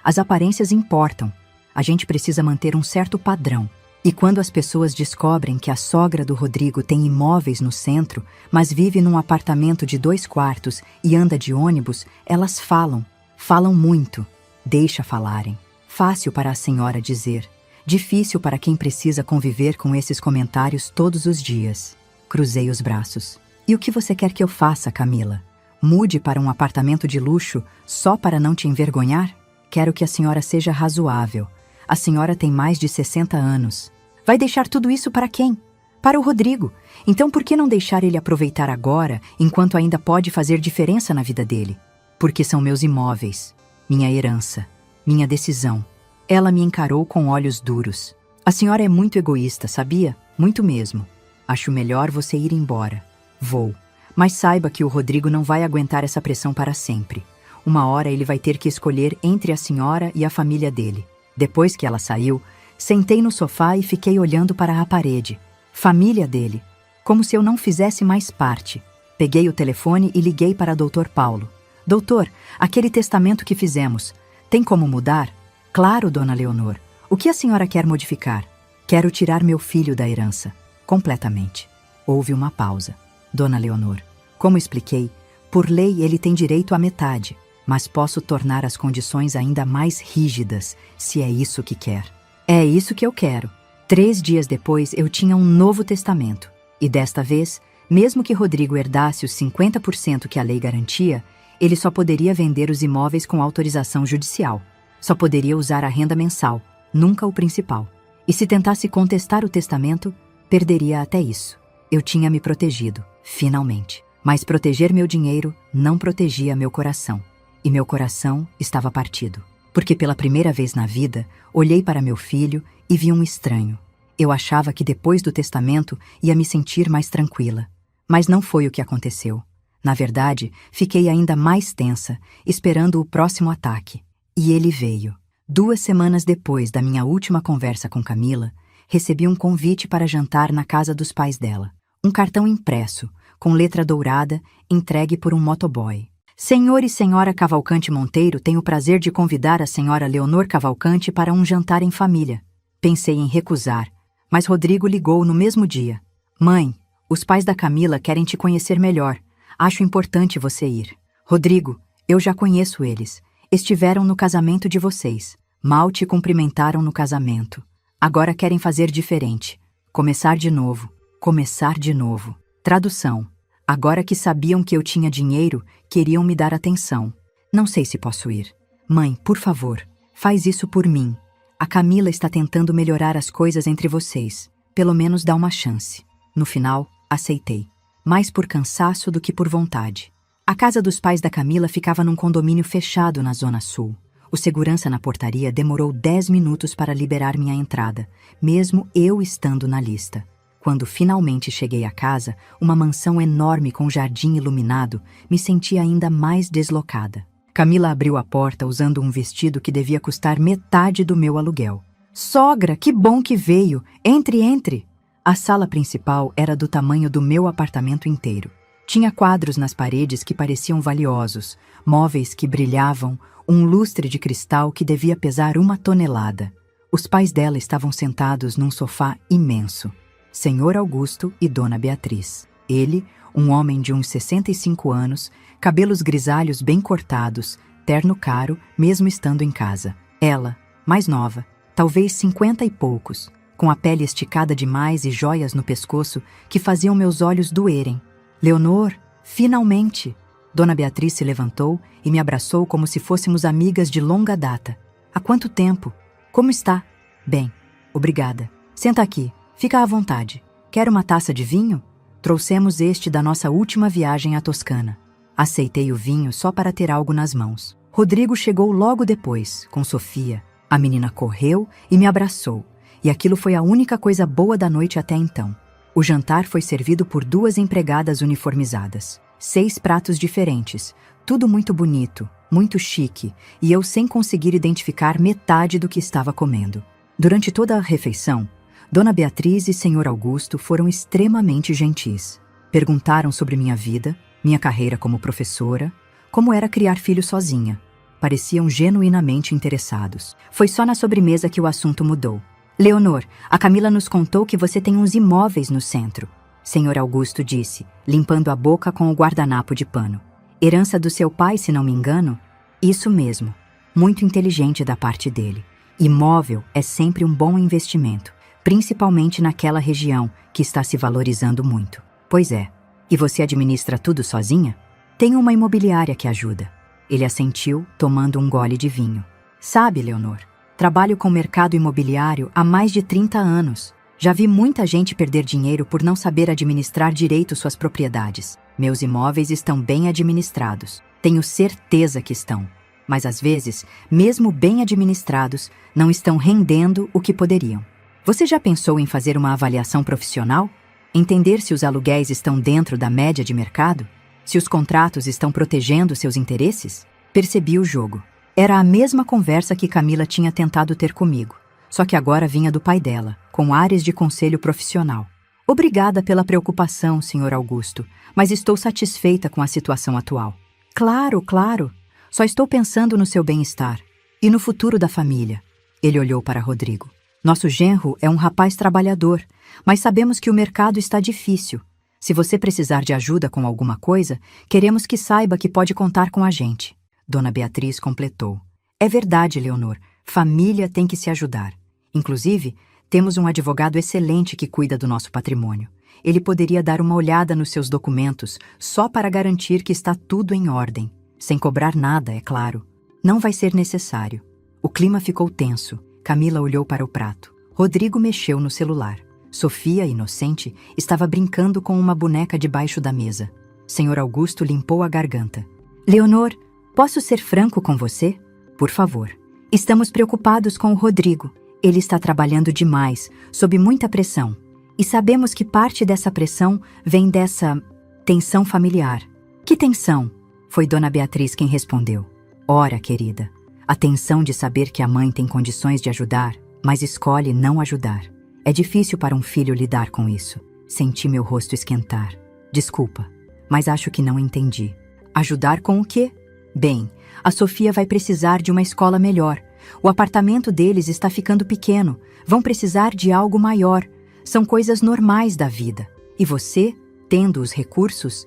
S1: As aparências importam. A gente precisa manter um certo padrão. E quando as pessoas descobrem que a sogra do Rodrigo tem imóveis no centro, mas vive num apartamento de 2 quartos e anda de ônibus, elas falam. Falam muito. Deixa falarem. Fácil para a senhora dizer. Difícil para quem precisa conviver com esses comentários todos os dias. Cruzei os braços. E o que você quer que eu faça, Camila? Mude para um apartamento de luxo só para não te envergonhar? Quero que a senhora seja razoável. A senhora tem mais de 60 anos. Vai deixar tudo isso para quem? Para o Rodrigo. Então por que não deixar ele aproveitar agora, enquanto ainda pode fazer diferença na vida dele? Porque são meus imóveis, minha herança, minha decisão. Ela me encarou com olhos duros. A senhora é muito egoísta, sabia? Muito mesmo. Acho melhor você ir embora. Vou. Mas saiba que o Rodrigo não vai aguentar essa pressão para sempre. Uma hora ele vai ter que escolher entre a senhora e a família dele. Depois que ela saiu, sentei no sofá e fiquei olhando para a parede. Família dele. Como se eu não fizesse mais parte. Peguei o telefone e liguei para Dr. Paulo. Doutor, aquele testamento que fizemos, tem como mudar? Claro, dona Leonor. O que a senhora quer modificar? Quero tirar meu filho da herança. Completamente. Houve uma pausa. Dona Leonor, como expliquei, por lei ele tem direito à metade. Mas posso tornar as condições ainda mais rígidas, se é isso que quer. É isso que eu quero. 3 dias depois, eu tinha um novo testamento. E desta vez, mesmo que Rodrigo herdasse os 50% que a lei garantia, ele só poderia vender os imóveis com autorização judicial. Só poderia usar a renda mensal, nunca o principal. E se tentasse contestar o testamento, perderia até isso. Eu tinha me protegido, finalmente. Mas proteger meu dinheiro não protegia meu coração. E meu coração estava partido. Porque pela primeira vez na vida, olhei para meu filho e vi um estranho. Eu achava que depois do testamento ia me sentir mais tranquila. Mas não foi o que aconteceu. Na verdade, fiquei ainda mais tensa, esperando o próximo ataque. E ele veio. 2 semanas depois da minha última conversa com Camila, recebi um convite para jantar na casa dos pais dela. Um cartão impresso, com letra dourada, entregue por um motoboy. Senhor e senhora Cavalcante Monteiro têm o prazer de convidar a senhora Leonor Cavalcante para um jantar em família. Pensei em recusar, mas Rodrigo ligou no mesmo dia. Mãe, os pais da Camila querem te conhecer melhor. Acho importante você ir. Rodrigo, eu já conheço eles. Estiveram no casamento de vocês. Mal te cumprimentaram no casamento. Agora querem fazer diferente. Começar de novo. Começar de novo. Tradução. Agora que sabiam que eu tinha dinheiro, queriam me dar atenção. Não sei se posso ir. Mãe, por favor, faz isso por mim. A Camila está tentando melhorar as coisas entre vocês. Pelo menos dá uma chance. No final, aceitei. Mais por cansaço do que por vontade. A casa dos pais da Camila ficava num condomínio fechado na Zona Sul. O segurança na portaria demorou 10 minutos para liberar minha entrada, mesmo eu estando na lista. Quando finalmente cheguei à casa, uma mansão enorme com jardim iluminado, me senti ainda mais deslocada. Camila abriu a porta usando um vestido que devia custar metade do meu aluguel. Sogra, que bom que veio! Entre, entre! A sala principal era do tamanho do meu apartamento inteiro. Tinha quadros nas paredes que pareciam valiosos, móveis que brilhavam, um lustre de cristal que devia pesar 1 tonelada. Os pais dela estavam sentados num sofá imenso. Senhor Augusto e Dona Beatriz. Ele, um homem de uns 65 anos, cabelos grisalhos bem cortados, terno caro, mesmo estando em casa. Ela, mais nova, talvez 50 e poucos, com a pele esticada demais e joias no pescoço que faziam meus olhos doerem. Leonor, finalmente! Dona Beatriz se levantou e me abraçou como se fôssemos amigas de longa data. Há quanto tempo? Como está? Bem, obrigada. Senta aqui, fica à vontade. Quer uma taça de vinho? Trouxemos este da nossa última viagem à Toscana. Aceitei o vinho só para ter algo nas mãos. Rodrigo chegou logo depois, com Sofia. A menina correu e me abraçou, e aquilo foi a única coisa boa da noite até então. O jantar foi servido por 2 empregadas uniformizadas. 6 pratos diferentes, tudo muito bonito, muito chique, e eu sem conseguir identificar metade do que estava comendo. Durante toda a refeição, Dona Beatriz e Senhor Augusto foram extremamente gentis. Perguntaram sobre minha vida, minha carreira como professora, como era criar filho sozinha. Pareciam genuinamente interessados. Foi só na sobremesa que o assunto mudou. Leonor, a Camila nos contou que você tem uns imóveis no centro. Senhor Augusto disse, limpando a boca com o guardanapo de pano. Herança do seu pai, se não me engano? Isso mesmo. Muito inteligente da parte dele. Imóvel é sempre um bom investimento, principalmente naquela região que está se valorizando muito. Pois é. E você administra tudo sozinha? Tenho uma imobiliária que ajuda. Ele assentiu, tomando um gole de vinho. Sabe, Leonor, trabalho com o mercado imobiliário há mais de 30 anos. Já vi muita gente perder dinheiro por não saber administrar direito suas propriedades. Meus imóveis estão bem administrados. Tenho certeza que estão. Mas às vezes, mesmo bem administrados, não estão rendendo o que poderiam. Você já pensou em fazer uma avaliação profissional? Entender se os aluguéis estão dentro da média de mercado? Se os contratos estão protegendo seus interesses? Percebi o jogo. Era a mesma conversa que Camila tinha tentado ter comigo, só que agora vinha do pai dela, com ares de conselho profissional. Obrigada pela preocupação, Sr. Augusto, mas estou satisfeita com a situação atual. Claro, claro. Só estou pensando no seu bem-estar e no futuro da família. Ele olhou para Rodrigo. Nosso genro é um rapaz trabalhador, mas sabemos que o mercado está difícil. Se você precisar de ajuda com alguma coisa, queremos que saiba que pode contar com a gente. Dona Beatriz completou. É verdade, Leonor. Família tem que se ajudar. Inclusive, temos um advogado excelente que cuida do nosso patrimônio. Ele poderia dar uma olhada nos seus documentos só para garantir que está tudo em ordem. Sem cobrar nada, é claro. Não vai ser necessário. O clima ficou tenso. Camila olhou para o prato. Rodrigo mexeu no celular. Sofia, inocente, estava brincando com uma boneca debaixo da mesa. Senhor Augusto limpou a garganta. Leonor, posso ser franco com você? Por favor. Estamos preocupados com o Rodrigo. Ele está trabalhando demais, sob muita pressão. E sabemos que parte dessa pressão vem dessa tensão familiar. Que tensão? Foi Dona Beatriz quem respondeu. Ora, querida, a tensão de saber que a mãe tem condições de ajudar, mas escolhe não ajudar. É difícil para um filho lidar com isso. Senti meu rosto esquentar. Desculpa, mas acho que não entendi. Ajudar com o quê? Bem, a Sofia vai precisar de uma escola melhor. O apartamento deles está ficando pequeno. Vão precisar de algo maior. São coisas normais da vida. E você, tendo os recursos,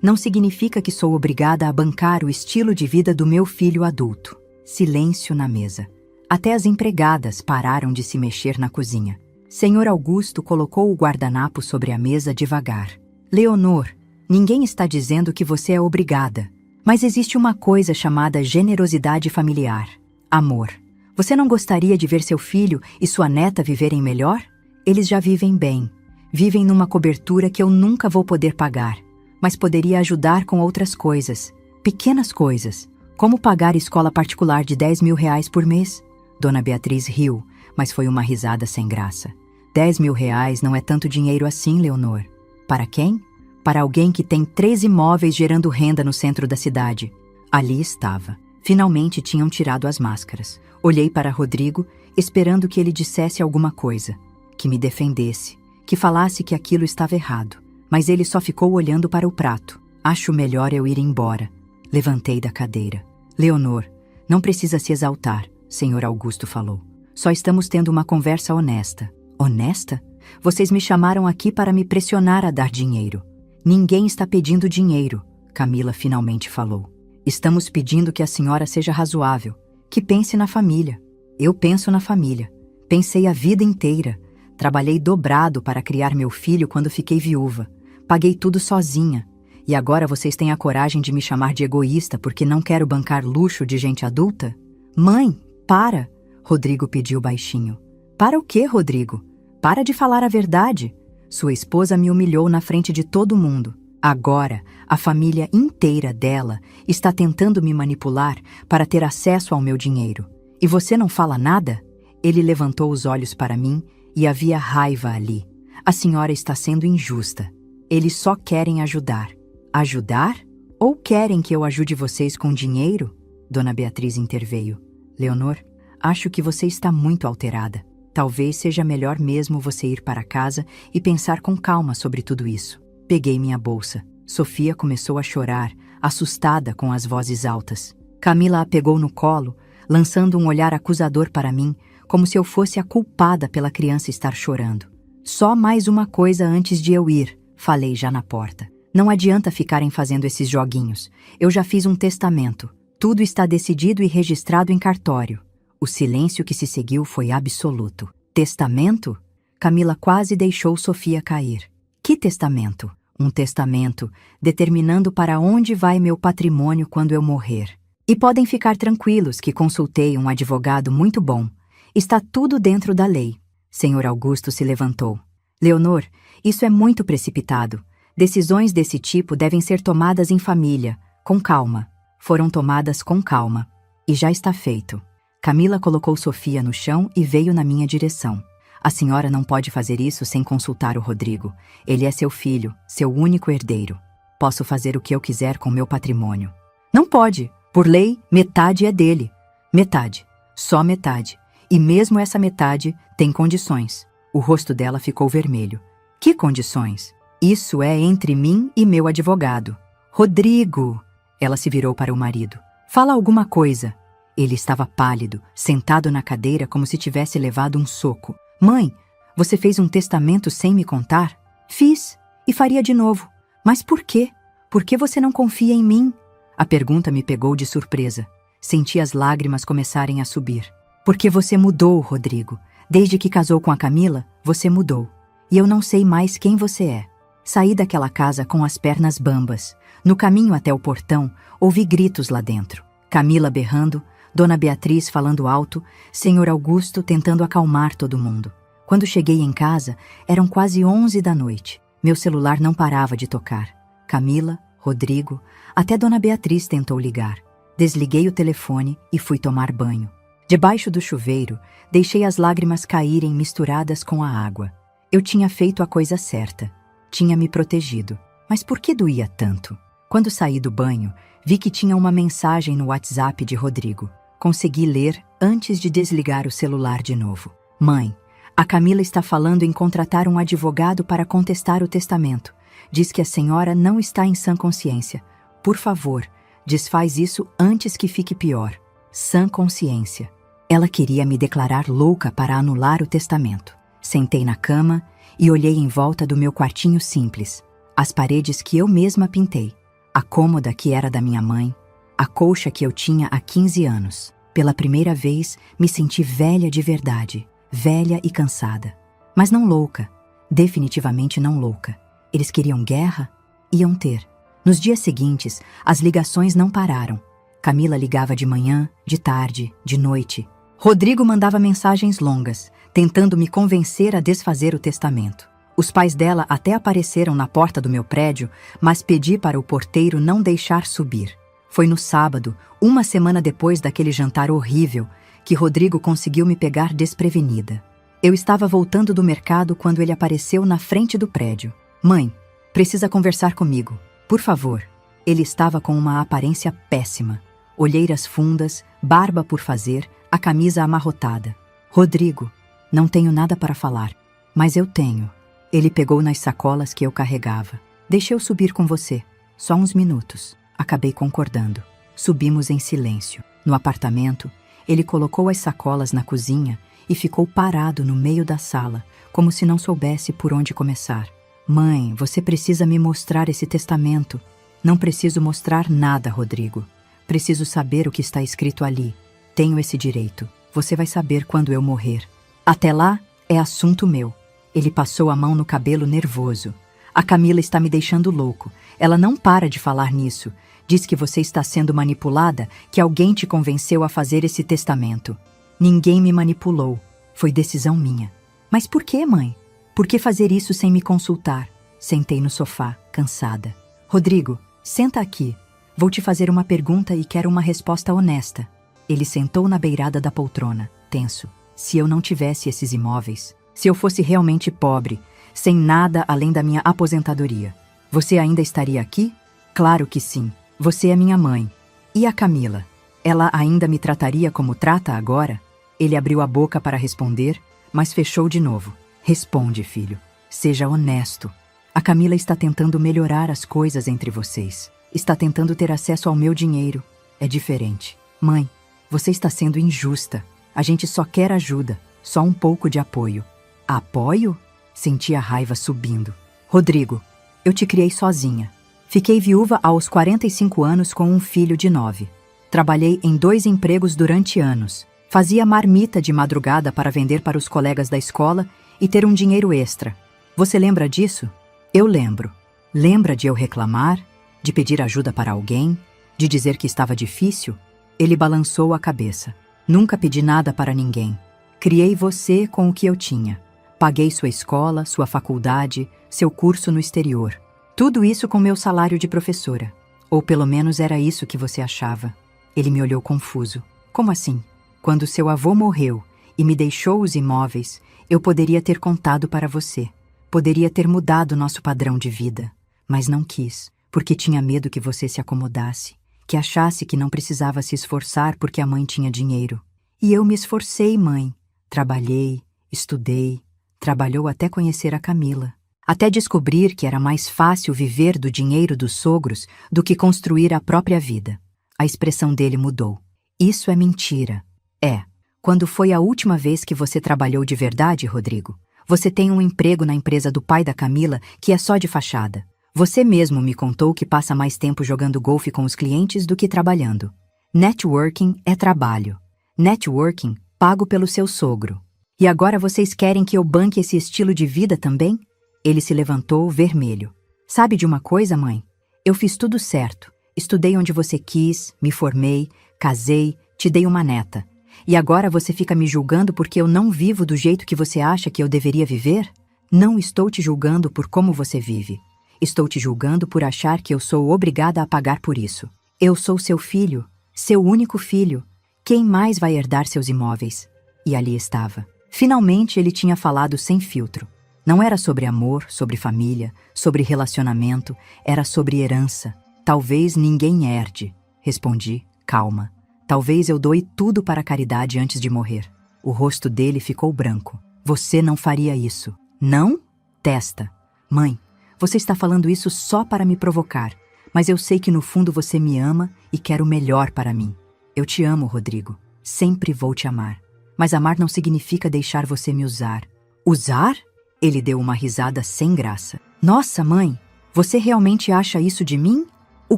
S1: não significa que sou obrigada a bancar o estilo de vida do meu filho adulto. Silêncio na mesa. Até as empregadas pararam de se mexer na cozinha. Senhor Augusto colocou o guardanapo sobre a mesa devagar. Leonor, ninguém está dizendo que você é obrigada. Mas existe uma coisa chamada generosidade familiar. Amor. Você não gostaria de ver seu filho e sua neta viverem melhor? Eles já vivem bem. Vivem numa cobertura que eu nunca vou poder pagar. Mas poderia ajudar com outras coisas. Pequenas coisas. Como pagar escola particular de R$10.000 por mês? Dona Beatriz riu, mas foi uma risada sem graça. R$10.000 não é tanto dinheiro assim, Leonor. Para quem? Para alguém que tem 3 imóveis gerando renda no centro da cidade. Ali estava. Finalmente tinham tirado as máscaras. Olhei para Rodrigo, esperando que ele dissesse alguma coisa. Que me defendesse. Que falasse que aquilo estava errado. Mas ele só ficou olhando para o prato. Acho melhor eu ir embora. Levantei da cadeira. Leonor, não precisa se exaltar. Senhor Augusto falou. Só estamos tendo uma conversa honesta. Honesta? Vocês me chamaram aqui para me pressionar a dar dinheiro. Ninguém está pedindo dinheiro, Camila finalmente falou. Estamos pedindo que a senhora seja razoável, que pense na família. Eu penso na família. Pensei a vida inteira. Trabalhei dobrado para criar meu filho quando fiquei viúva. Paguei tudo sozinha. E agora vocês têm a coragem de me chamar de egoísta porque não quero bancar luxo de gente adulta? Mãe, para! Rodrigo pediu baixinho. Para o quê, Rodrigo? Para de falar a verdade. Sua esposa me humilhou na frente de todo mundo. Agora, a família inteira dela está tentando me manipular para ter acesso ao meu dinheiro. E você não fala nada? Ele levantou os olhos para mim e havia raiva ali. A senhora está sendo injusta. Eles só querem ajudar. Ajudar? Ou querem que eu ajude vocês com dinheiro? Dona Beatriz interveio. Leonor, acho que você está muito alterada. Talvez seja melhor mesmo você ir para casa e pensar com calma sobre tudo isso. Peguei minha bolsa. Sofia começou a chorar, assustada com as vozes altas. Camila a pegou no colo, lançando um olhar acusador para mim, como se eu fosse a culpada pela criança estar chorando. Só mais uma coisa antes de eu ir, falei já na porta. Não adianta ficarem fazendo esses joguinhos. Eu já fiz um testamento. Tudo está decidido e registrado em cartório. O silêncio que se seguiu foi absoluto. Testamento? Camila quase deixou Sofia cair. Que testamento? Um testamento determinando para onde vai meu patrimônio quando eu morrer. E podem ficar tranquilos que consultei um advogado muito bom. Está tudo dentro da lei. Senhor Augusto se levantou. Leonor, isso é muito precipitado. Decisões desse tipo devem ser tomadas em família, com calma. Foram tomadas com calma. E já está feito. Camila colocou Sofia no chão e veio na minha direção. A senhora não pode fazer isso sem consultar o Rodrigo. Ele é seu filho, seu único herdeiro. Posso fazer o que eu quiser com meu patrimônio. Não pode. Por lei, metade é dele. Metade. Só metade. E mesmo essa metade tem condições. O rosto dela ficou vermelho. Que condições? Isso é entre mim e meu advogado. Rodrigo! Ela se virou para o marido. Fala alguma coisa. Ele estava pálido, sentado na cadeira como se tivesse levado um soco. Mãe, você fez um testamento sem me contar? Fiz, e faria de novo. Mas por quê? Por que você não confia em mim? A pergunta me pegou de surpresa. Senti as lágrimas começarem a subir. Porque você mudou, Rodrigo. Desde que casou com a Camila, você mudou. E eu não sei mais quem você é. Saí daquela casa com as pernas bambas. No caminho até o portão, ouvi gritos lá dentro. Camila berrando, Dona Beatriz falando alto, Senhor Augusto tentando acalmar todo mundo. Quando cheguei em casa, eram quase 11 da noite. Meu celular não parava de tocar. Camila, Rodrigo, até Dona Beatriz tentou ligar. Desliguei o telefone e fui tomar banho. Debaixo do chuveiro, deixei as lágrimas caírem misturadas com a água. Eu tinha feito a coisa certa. Tinha me protegido. Mas por que doía tanto? Quando saí do banho, vi que tinha uma mensagem no WhatsApp de Rodrigo. Consegui ler antes de desligar o celular de novo. Mãe, a Camila está falando em contratar um advogado para contestar o testamento. Diz que a senhora não está em sã consciência. Por favor, desfaz isso antes que fique pior. Sã consciência. Ela queria me declarar louca para anular o testamento. Sentei na cama e olhei em volta do meu quartinho simples. As paredes que eu mesma pintei. A cômoda que era da minha mãe. A colcha que eu tinha há 15 anos. Pela primeira vez, me senti velha de verdade. Velha e cansada. Mas não louca. Definitivamente não louca. Eles queriam guerra? Iam ter. Nos dias seguintes, as ligações não pararam. Camila ligava de manhã, de tarde, de noite. Rodrigo mandava mensagens longas, tentando me convencer a desfazer o testamento. Os pais dela até apareceram na porta do meu prédio, mas pedi para o porteiro não deixar subir. Foi no sábado, uma semana depois daquele jantar horrível, que Rodrigo conseguiu me pegar desprevenida. Eu estava voltando do mercado quando ele apareceu na frente do prédio. Mãe, precisa conversar comigo. Por favor. Ele estava com uma aparência péssima. Olheiras fundas, barba por fazer, a camisa amarrotada. Rodrigo, não tenho nada para falar, mas eu tenho. Ele pegou nas sacolas que eu carregava. Deixa eu subir com você. Só uns minutos. Acabei concordando. Subimos em silêncio. No apartamento, ele colocou as sacolas na cozinha e ficou parado no meio da sala, como se não soubesse por onde começar. Mãe, você precisa me mostrar esse testamento. Não preciso mostrar nada, Rodrigo. Preciso saber o que está escrito ali. Tenho esse direito. Você vai saber quando eu morrer. Até lá, é assunto meu. Ele passou a mão no cabelo nervoso. A Camila está me deixando louco. Ela não para de falar nisso. Diz que você está sendo manipulada, que alguém te convenceu a fazer esse testamento. Ninguém me manipulou. Foi decisão minha. Mas por que, mãe? Por que fazer isso sem me consultar? Sentei no sofá, cansada. Rodrigo, senta aqui. Vou te fazer uma pergunta e quero uma resposta honesta. Ele sentou na beirada da poltrona, tenso. Se eu não tivesse esses imóveis, se eu fosse realmente pobre, sem nada além da minha aposentadoria, você ainda estaria aqui? Claro que sim. Você é minha mãe. E a Camila? Ela ainda me trataria como trata agora? Ele abriu a boca para responder, mas fechou de novo. Responde, filho. Seja honesto. A Camila está tentando melhorar as coisas entre vocês. Está tentando ter acesso ao meu dinheiro. É diferente. Mãe, você está sendo injusta. A gente só quer ajuda, só um pouco de apoio. Apoio? Senti a raiva subindo. Rodrigo, eu te criei sozinha. Fiquei viúva aos 45 anos com um filho de 9. Trabalhei em 2 empregos durante anos. Fazia marmita de madrugada para vender para os colegas da escola e ter um dinheiro extra. Você lembra disso? Eu lembro. Lembra de eu reclamar? De pedir ajuda para alguém? De dizer que estava difícil? Ele balançou a cabeça. Nunca pedi nada para ninguém. Criei você com o que eu tinha. Paguei sua escola, sua faculdade, seu curso no exterior. Tudo isso com meu salário de professora. Ou pelo menos era isso que você achava. Ele me olhou confuso. Como assim? Quando seu avô morreu e me deixou os imóveis, eu poderia ter contado para você. Poderia ter mudado nosso padrão de vida. Mas não quis, porque tinha medo que você se acomodasse, que achasse que não precisava se esforçar porque a mãe tinha dinheiro. E eu me esforcei, mãe. Trabalhei, estudei. Trabalhou até conhecer a Camila. Até descobrir que era mais fácil viver do dinheiro dos sogros do que construir a própria vida. A expressão dele mudou. Isso é mentira. É. Quando foi a última vez que você trabalhou de verdade, Rodrigo? Você tem um emprego na empresa do pai da Camila que é só de fachada. Você mesmo me contou que passa mais tempo jogando golfe com os clientes do que trabalhando. Networking é trabalho. Networking pago pelo seu sogro. E agora vocês querem que eu banque esse estilo de vida também? Ele se levantou, vermelho. Sabe de uma coisa, mãe? Eu fiz tudo certo. Estudei onde você quis, me formei, casei, te dei uma neta. E agora você fica me julgando porque eu não vivo do jeito que você acha que eu deveria viver? Não estou te julgando por como você vive. Estou te julgando por achar que eu sou obrigada a pagar por isso. Eu sou seu filho, seu único filho. Quem mais vai herdar seus imóveis? E ali estava. Finalmente ele tinha falado sem filtro. Não era sobre amor, sobre família, sobre relacionamento, era sobre herança. Talvez ninguém herde. Respondi, calma. Talvez eu doe tudo para a caridade antes de morrer. O rosto dele ficou branco. Você não faria isso. Não? Testa. Mãe, você está falando isso só para me provocar, mas eu sei que no fundo você me ama e quer o melhor para mim. Eu te amo, Rodrigo. Sempre vou te amar. Mas amar não significa deixar você me usar. Usar? Ele deu uma risada sem graça. Nossa, mãe, você realmente acha isso de mim? O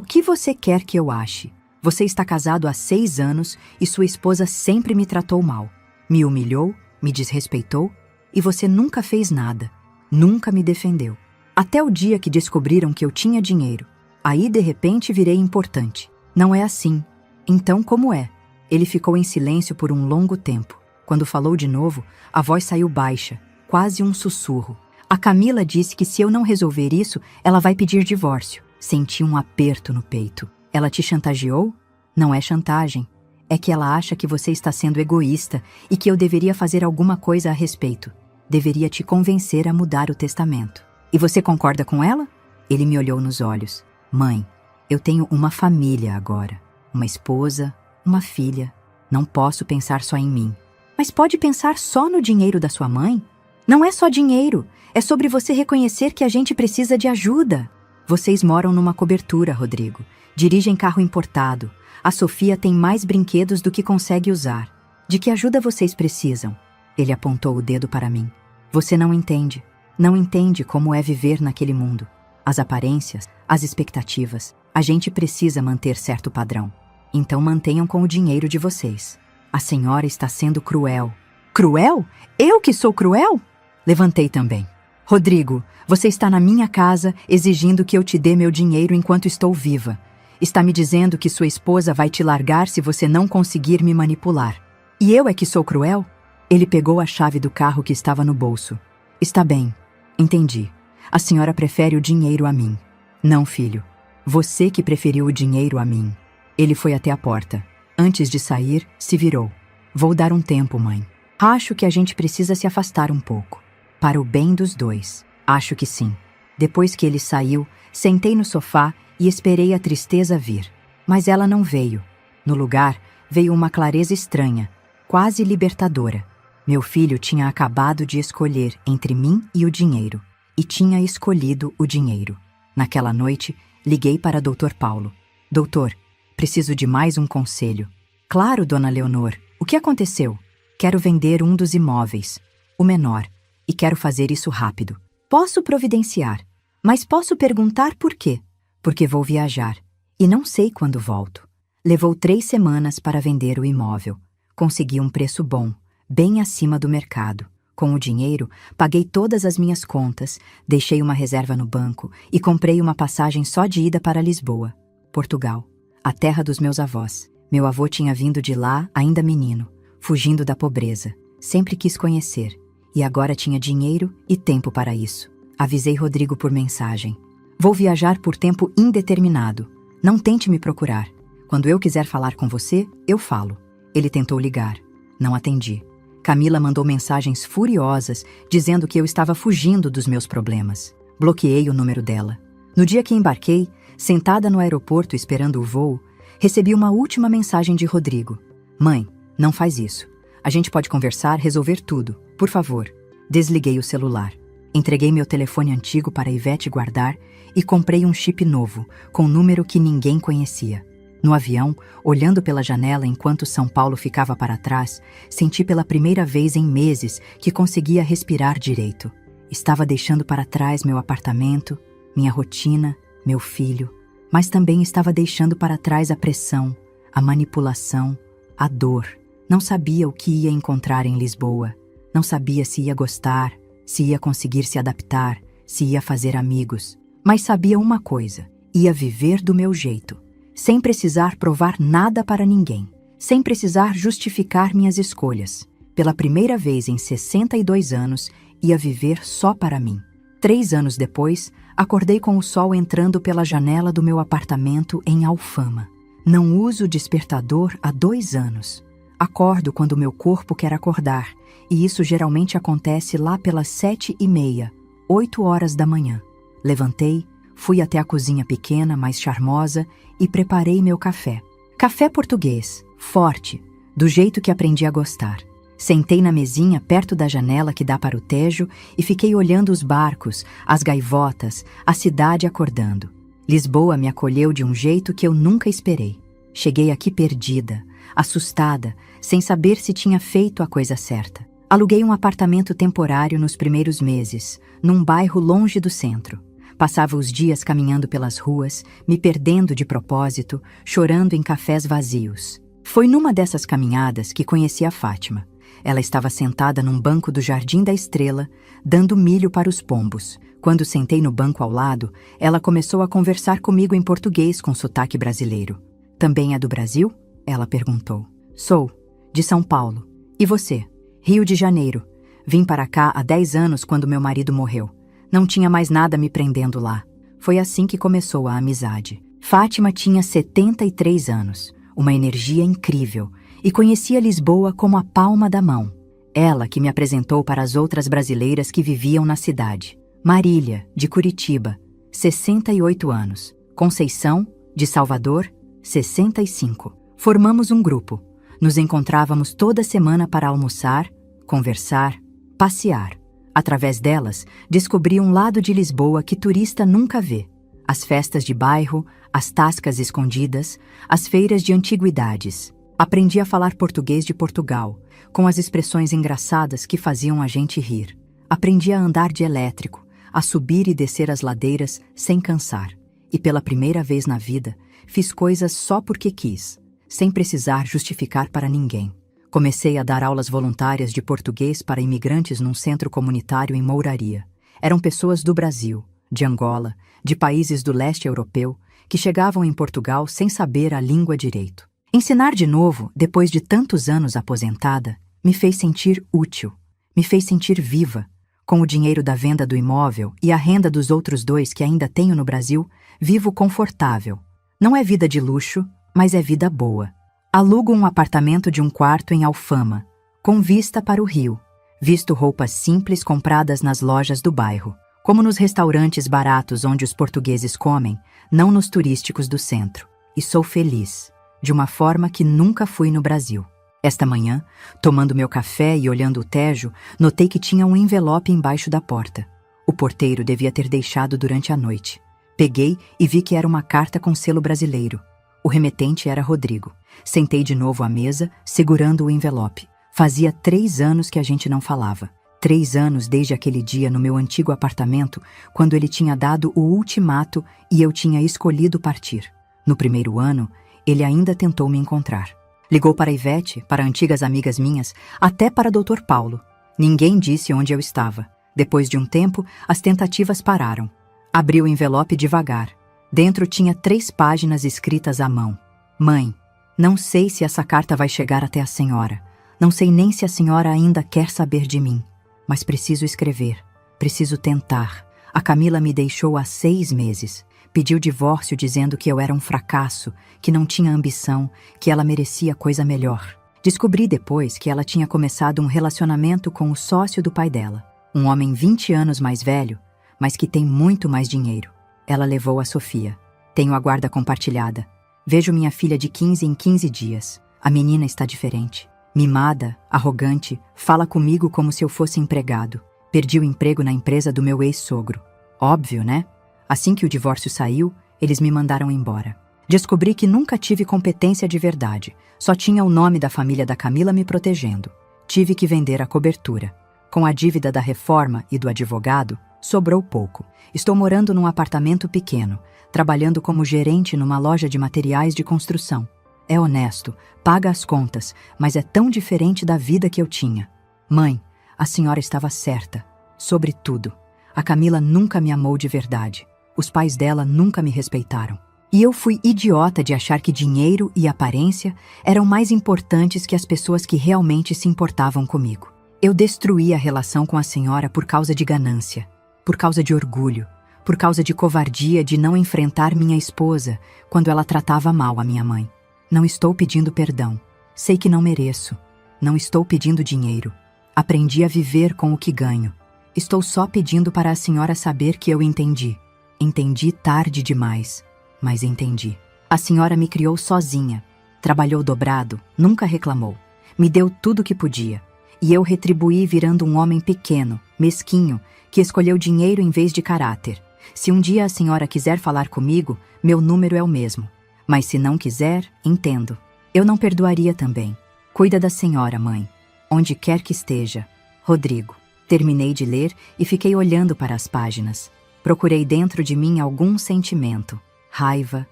S1: que você quer que eu ache? Você está casado há 6 anos e sua esposa sempre me tratou mal. Me humilhou, me desrespeitou e você nunca fez nada. Nunca me defendeu. Até o dia que descobriram que eu tinha dinheiro. Aí, de repente, virei importante. Não é assim. Então, como é? Ele ficou em silêncio por um longo tempo. Quando falou de novo, a voz saiu baixa, quase um sussurro. A Camila disse que se eu não resolver isso, ela vai pedir divórcio. Senti um aperto no peito. Ela te chantageou? Não é chantagem. É que ela acha que você está sendo egoísta e que eu deveria fazer alguma coisa a respeito. Deveria te convencer a mudar o testamento. E você concorda com ela? Ele me olhou nos olhos. Mãe, eu tenho uma família agora. Uma esposa, uma filha. Não posso pensar só em mim. Mas pode pensar só no dinheiro da sua mãe? Não é só dinheiro. É sobre você reconhecer que a gente precisa de ajuda. Vocês moram numa cobertura, Rodrigo. Dirigem carro importado. A Sofia tem mais brinquedos do que consegue usar. De que ajuda vocês precisam? Ele apontou o dedo para mim. Você não entende. Não entende como é viver naquele mundo. As aparências, as expectativas. A gente precisa manter certo padrão. Então mantenham com o dinheiro de vocês. A senhora está sendo cruel. Cruel? Eu que sou cruel? Levantei também. Rodrigo, você está na minha casa exigindo que eu te dê meu dinheiro enquanto estou viva. Está me dizendo que sua esposa vai te largar se você não conseguir me manipular. E eu é que sou cruel? Ele pegou a chave do carro que estava no bolso. Está bem, entendi. A senhora prefere o dinheiro a mim. Não, filho. Você que preferiu o dinheiro a mim. Ele foi até a porta. Antes de sair, se virou. Vou dar um tempo, mãe. Acho que a gente precisa se afastar um pouco. Para o bem dos dois. Acho que sim. Depois que ele saiu, sentei no sofá e esperei a tristeza vir. Mas ela não veio. No lugar, veio uma clareza estranha, quase libertadora. Meu filho tinha acabado de escolher entre mim e o dinheiro. E tinha escolhido o dinheiro. Naquela noite, liguei para Dr. Paulo. Doutor, preciso de mais um conselho. Claro, dona Leonor. O que aconteceu? Quero vender um dos imóveis, o menor, e quero fazer isso rápido. Posso providenciar, mas posso perguntar por quê? Porque vou viajar, e não sei quando volto. Levou 3 semanas para vender o imóvel. Consegui um preço bom, bem acima do mercado. Com o dinheiro, paguei todas as minhas contas, deixei uma reserva no banco e comprei uma passagem só de ida para Lisboa, Portugal, a terra dos meus avós. Meu avô tinha vindo de lá, ainda menino, fugindo da pobreza. Sempre quis conhecer, e agora tinha dinheiro e tempo para isso. Avisei Rodrigo por mensagem. Vou viajar por tempo indeterminado. Não tente me procurar. Quando eu quiser falar com você, eu falo. Ele tentou ligar. Não atendi. Camila mandou mensagens furiosas, dizendo que eu estava fugindo dos meus problemas. Bloqueei o número dela. No dia que embarquei, sentada no aeroporto esperando o voo, recebi uma última mensagem de Rodrigo. Mãe, não faz isso. A gente pode conversar, resolver tudo. Por favor. Desliguei o celular. Entreguei meu telefone antigo para Ivete guardar e comprei um chip novo, com um número que ninguém conhecia. No avião, olhando pela janela enquanto São Paulo ficava para trás, senti pela primeira vez em meses que conseguia respirar direito. Estava deixando para trás meu apartamento, minha rotina, meu filho, mas também estava deixando para trás a pressão, a manipulação, a dor. Não sabia o que ia encontrar em Lisboa. Não sabia se ia gostar, se ia conseguir se adaptar, se ia fazer amigos. Mas sabia uma coisa: ia viver do meu jeito. Sem precisar provar nada para ninguém, sem precisar justificar minhas escolhas. Pela primeira vez em 62 anos, ia viver só para mim. 3 anos depois, acordei com o sol entrando pela janela do meu apartamento em Alfama. Não uso despertador há 2 anos. Acordo quando meu corpo quer acordar, e isso geralmente acontece lá pelas 7h30, 8 horas da manhã. Levantei, fui até a cozinha pequena, mais charmosa, e preparei meu café. Café português, forte, do jeito que aprendi a gostar. Sentei na mesinha perto da janela que dá para o Tejo e fiquei olhando os barcos, as gaivotas, a cidade acordando. Lisboa me acolheu de um jeito que eu nunca esperei. Cheguei aqui perdida, assustada, sem saber se tinha feito a coisa certa. Aluguei um apartamento temporário nos primeiros meses, num bairro longe do centro. Passava os dias caminhando pelas ruas, me perdendo de propósito, chorando em cafés vazios. Foi numa dessas caminhadas que conheci a Fátima. Ela estava sentada num banco do Jardim da Estrela, dando milho para os pombos. Quando sentei no banco ao lado, ela começou a conversar comigo em português com sotaque brasileiro. Também é do Brasil? Ela perguntou. Sou, de São Paulo. E você? Rio de Janeiro. Vim para cá há 10 anos quando meu marido morreu. Não tinha mais nada me prendendo lá. Foi assim que começou a amizade. Fátima tinha 73 anos, uma energia incrível, e conhecia Lisboa como a palma da mão. Ela que me apresentou para as outras brasileiras que viviam na cidade. Marília, de Curitiba, 68 anos. Conceição, de Salvador, 65. Formamos um grupo. Nos encontrávamos toda semana para almoçar, conversar, passear. Através delas, descobri um lado de Lisboa que turista nunca vê. As festas de bairro, as tascas escondidas, as feiras de antiguidades. Aprendi a falar português de Portugal, com as expressões engraçadas que faziam a gente rir. Aprendi a andar de elétrico, a subir e descer as ladeiras sem cansar. E pela primeira vez na vida, fiz coisas só porque quis, sem precisar justificar para ninguém. Comecei a dar aulas voluntárias de português para imigrantes num centro comunitário em Mouraria. Eram pessoas do Brasil, de Angola, de países do leste europeu, que chegavam em Portugal sem saber a língua direito. Ensinar de novo, depois de tantos anos aposentada, me fez sentir útil, me fez sentir viva. Com o dinheiro da venda do imóvel e a renda dos outros 2 que ainda tenho no Brasil, vivo confortável. Não é vida de luxo, mas é vida boa. Alugo um apartamento de 1 quarto em Alfama, com vista para o rio. Visto roupas simples compradas nas lojas do bairro, como nos restaurantes baratos onde os portugueses comem, não nos turísticos do centro. E sou feliz, de uma forma que nunca fui no Brasil. Esta manhã, tomando meu café e olhando o Tejo, notei que tinha um envelope embaixo da porta. O porteiro devia ter deixado durante a noite. Peguei e vi que era uma carta com selo brasileiro. O remetente era Rodrigo. Sentei de novo à mesa, segurando o envelope. Fazia 3 anos que a gente não falava. 3 anos desde aquele dia no meu antigo apartamento, quando ele tinha dado o ultimato e eu tinha escolhido partir. No primeiro ano, ele ainda tentou me encontrar. Ligou para Ivete, para antigas amigas minhas, até para Dr. Paulo. Ninguém disse onde eu estava. Depois de um tempo, as tentativas pararam. Abri o envelope devagar. Dentro tinha 3 páginas escritas à mão. Mãe, não sei se essa carta vai chegar até a senhora. Não sei nem se a senhora ainda quer saber de mim. Mas preciso escrever. Preciso tentar. A Camila me deixou há 6 meses. Pediu divórcio dizendo que eu era um fracasso, que não tinha ambição, que ela merecia coisa melhor. Descobri depois que ela tinha começado um relacionamento com o sócio do pai dela, um homem 20 anos mais velho, mas que tem muito mais dinheiro. Ela levou a Sofia. Tenho a guarda compartilhada. Vejo minha filha de 15 em 15 dias. A menina está diferente. Mimada, arrogante, fala comigo como se eu fosse empregado. Perdi o emprego na empresa do meu ex-sogro. Óbvio, né? Assim que o divórcio saiu, eles me mandaram embora. Descobri que nunca tive competência de verdade. Só tinha o nome da família da Camila me protegendo. Tive que vender a cobertura. Com a dívida da reforma e do advogado, sobrou pouco. Estou morando num apartamento pequeno, trabalhando como gerente numa loja de materiais de construção. É honesto, paga as contas, mas é tão diferente da vida que eu tinha. Mãe, a senhora estava certa. Sobre tudo. A Camila nunca me amou de verdade. Os pais dela nunca me respeitaram. E eu fui idiota de achar que dinheiro e aparência eram mais importantes que as pessoas que realmente se importavam comigo. Eu destruí a relação com a senhora por causa de ganância, por causa de orgulho, por causa de covardia de não enfrentar minha esposa quando ela tratava mal a minha mãe. Não estou pedindo perdão. Sei que não mereço. Não estou pedindo dinheiro. Aprendi a viver com o que ganho. Estou só pedindo para a senhora saber que eu entendi. Entendi tarde demais, mas entendi. A senhora me criou sozinha, trabalhou dobrado, nunca reclamou. Me deu tudo o que podia. E eu retribuí virando um homem pequeno, mesquinho, que escolheu dinheiro em vez de caráter. Se um dia a senhora quiser falar comigo, meu número é o mesmo. Mas se não quiser, entendo. Eu não perdoaria também. Cuida da senhora, mãe. Onde quer que esteja. Rodrigo. Terminei de ler e fiquei olhando para as páginas. Procurei dentro de mim algum sentimento. Raiva,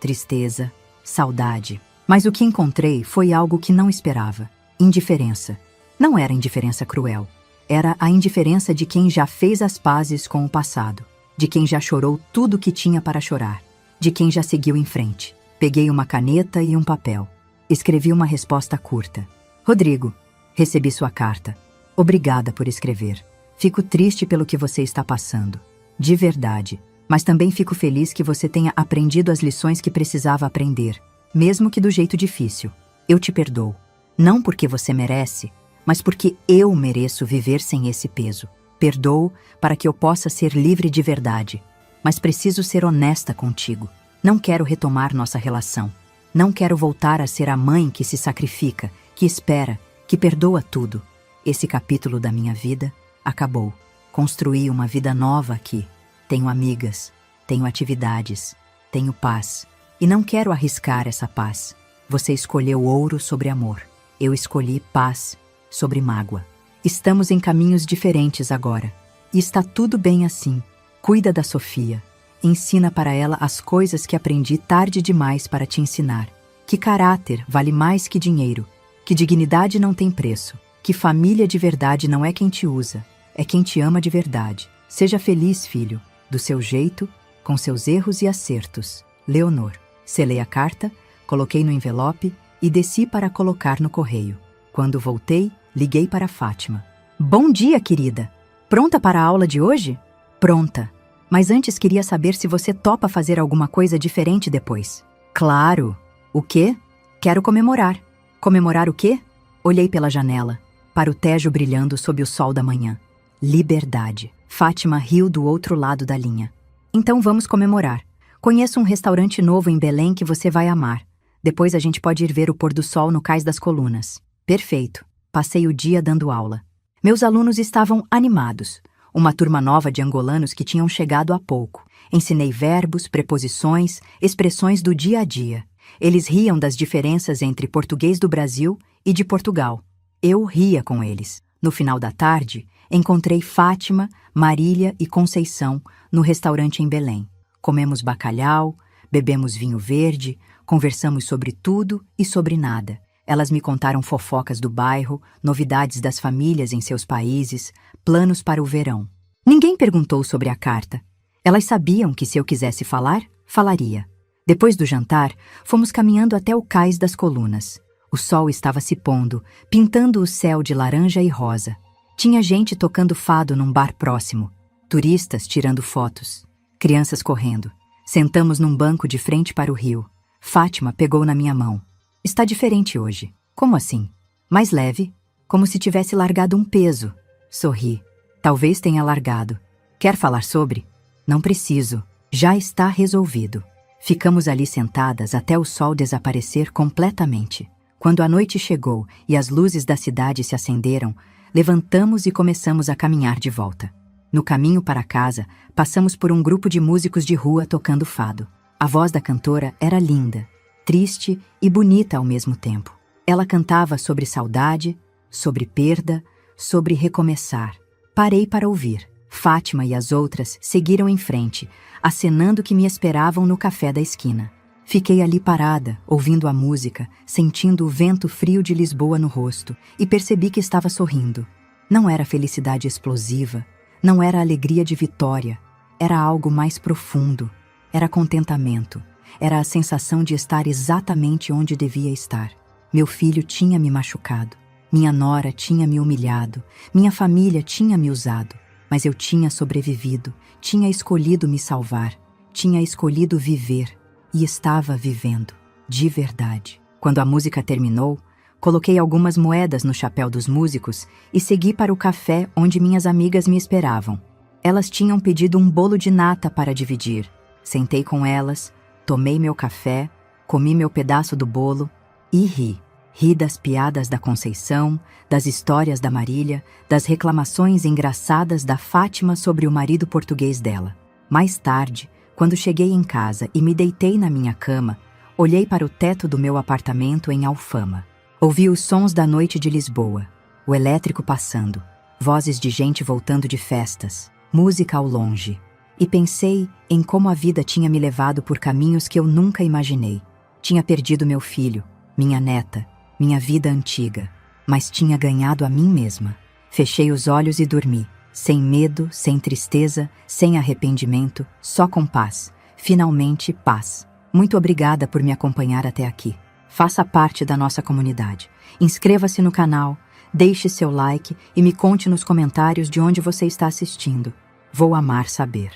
S1: tristeza, saudade. Mas o que encontrei foi algo que não esperava. Indiferença. Não era indiferença cruel. Era a indiferença de quem já fez as pazes com o passado. De quem já chorou tudo o que tinha para chorar. De quem já seguiu em frente. Peguei uma caneta e um papel. Escrevi uma resposta curta. Rodrigo, recebi sua carta. Obrigada por escrever. Fico triste pelo que você está passando. De verdade. Mas também fico feliz que você tenha aprendido as lições que precisava aprender, mesmo que do jeito difícil. Eu te perdoo. Não porque você merece, mas porque eu mereço viver sem esse peso. Perdoo para que eu possa ser livre de verdade. Mas preciso ser honesta contigo. Não quero retomar nossa relação. Não quero voltar a ser a mãe que se sacrifica, que espera, que perdoa tudo. Esse capítulo da minha vida acabou. Construí uma vida nova aqui. Tenho amigas, tenho atividades, tenho paz. E não quero arriscar essa paz. Você escolheu ouro sobre amor. Eu escolhi paz sobre mágoa. Estamos em caminhos diferentes agora. E está tudo bem assim. Cuida da Sofia. Ensina para ela as coisas que aprendi tarde demais para te ensinar. Que caráter vale mais que dinheiro. Que dignidade não tem preço. Que família de verdade não é quem te usa. É quem te ama de verdade. Seja feliz, filho, do seu jeito, com seus erros e acertos. Leonor. Selei a carta, coloquei no envelope e desci para colocar no correio. Quando voltei, liguei para Fátima. Bom dia, querida! Pronta para a aula de hoje? Pronta. Mas antes queria saber se você topa fazer alguma coisa diferente depois. Claro! O quê? Quero comemorar. Comemorar o quê? Olhei pela janela, para o Tejo brilhando sob o sol da manhã. Liberdade. Fátima riu do outro lado da linha. Então vamos comemorar. Conheço um restaurante novo em Belém que você vai amar. Depois a gente pode ir ver o pôr do sol no Cais das Colunas. Perfeito. Passei o dia dando aula. Meus alunos estavam animados. Uma turma nova de angolanos que tinham chegado há pouco. Ensinei verbos, preposições, expressões do dia a dia. Eles riam das diferenças entre português do Brasil e de Portugal. Eu ria com eles. No final da tarde, encontrei Fátima, Marília e Conceição no restaurante em Belém. Comemos bacalhau, bebemos vinho verde, conversamos sobre tudo e sobre nada. Elas me contaram fofocas do bairro, novidades das famílias em seus países, planos para o verão. Ninguém perguntou sobre a carta. Elas sabiam que se eu quisesse falar, falaria. Depois do jantar, fomos caminhando até o Cais das Colunas. O sol estava se pondo, pintando o céu de laranja e rosa. Tinha gente tocando fado num bar próximo, turistas tirando fotos, crianças correndo. Sentamos num banco de frente para o rio. Fátima pegou na minha mão. Está diferente hoje. Como assim? Mais leve, como se tivesse largado um peso. Sorri. Talvez tenha largado. Quer falar sobre? Não preciso. Já está resolvido. Ficamos ali sentadas até o sol desaparecer completamente. Quando a noite chegou e as luzes da cidade se acenderam, levantamos e começamos a caminhar de volta. No caminho para casa, passamos por um grupo de músicos de rua tocando fado. A voz da cantora era linda, triste e bonita ao mesmo tempo. Ela cantava sobre saudade, sobre perda, sobre recomeçar. Parei para ouvir. Fátima e as outras seguiram em frente, acenando que me esperavam no café da esquina. Fiquei ali parada, ouvindo a música, sentindo o vento frio de Lisboa no rosto, e percebi que estava sorrindo. Não era felicidade explosiva, não era alegria de vitória, era algo mais profundo. Era contentamento, era a sensação de estar exatamente onde devia estar. Meu filho tinha me machucado, minha nora tinha me humilhado, minha família tinha me usado, mas eu tinha sobrevivido, tinha escolhido me salvar, tinha escolhido viver. E estava vivendo, de verdade. Quando a música terminou, coloquei algumas moedas no chapéu dos músicos e segui para o café onde minhas amigas me esperavam. Elas tinham pedido um bolo de nata para dividir. Sentei com elas, tomei meu café, comi meu pedaço do bolo e ri. Ri das piadas da Conceição, das histórias da Marília, das reclamações engraçadas da Fátima sobre o marido português dela. Mais tarde, quando cheguei em casa e me deitei na minha cama, olhei para o teto do meu apartamento em Alfama. Ouvi os sons da noite de Lisboa, o elétrico passando, vozes de gente voltando de festas, música ao longe. E pensei em como a vida tinha me levado por caminhos que eu nunca imaginei. Tinha perdido meu filho, minha neta, minha vida antiga, mas tinha ganhado a mim mesma. Fechei os olhos e dormi. Sem medo, sem tristeza, sem arrependimento, só com paz. Finalmente, paz. Muito obrigada por me acompanhar até aqui. Faça parte da nossa comunidade. Inscreva-se no canal, deixe seu like e me conte nos comentários de onde você está assistindo. Vou amar saber.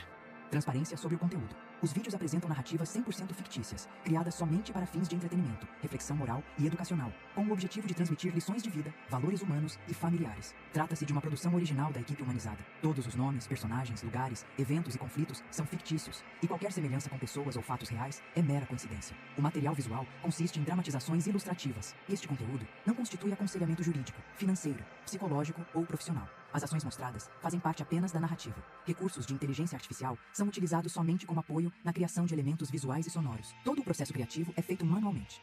S2: Transparência sobre o conteúdo. Os vídeos apresentam narrativas 100% fictícias, criadas somente para fins de entretenimento, reflexão moral e educacional, com o objetivo de transmitir lições de vida, valores humanos e familiares. Trata-se de uma produção original da equipe humanizada. Todos os nomes, personagens, lugares, eventos e conflitos são fictícios, e qualquer semelhança com pessoas ou fatos reais é mera coincidência. O material visual consiste em dramatizações ilustrativas. Este conteúdo não constitui aconselhamento jurídico, financeiro, psicológico ou profissional. As ações mostradas fazem parte apenas da narrativa. Recursos de inteligência artificial são utilizados somente como apoio na criação de elementos visuais e sonoros. Todo o processo criativo é feito manualmente.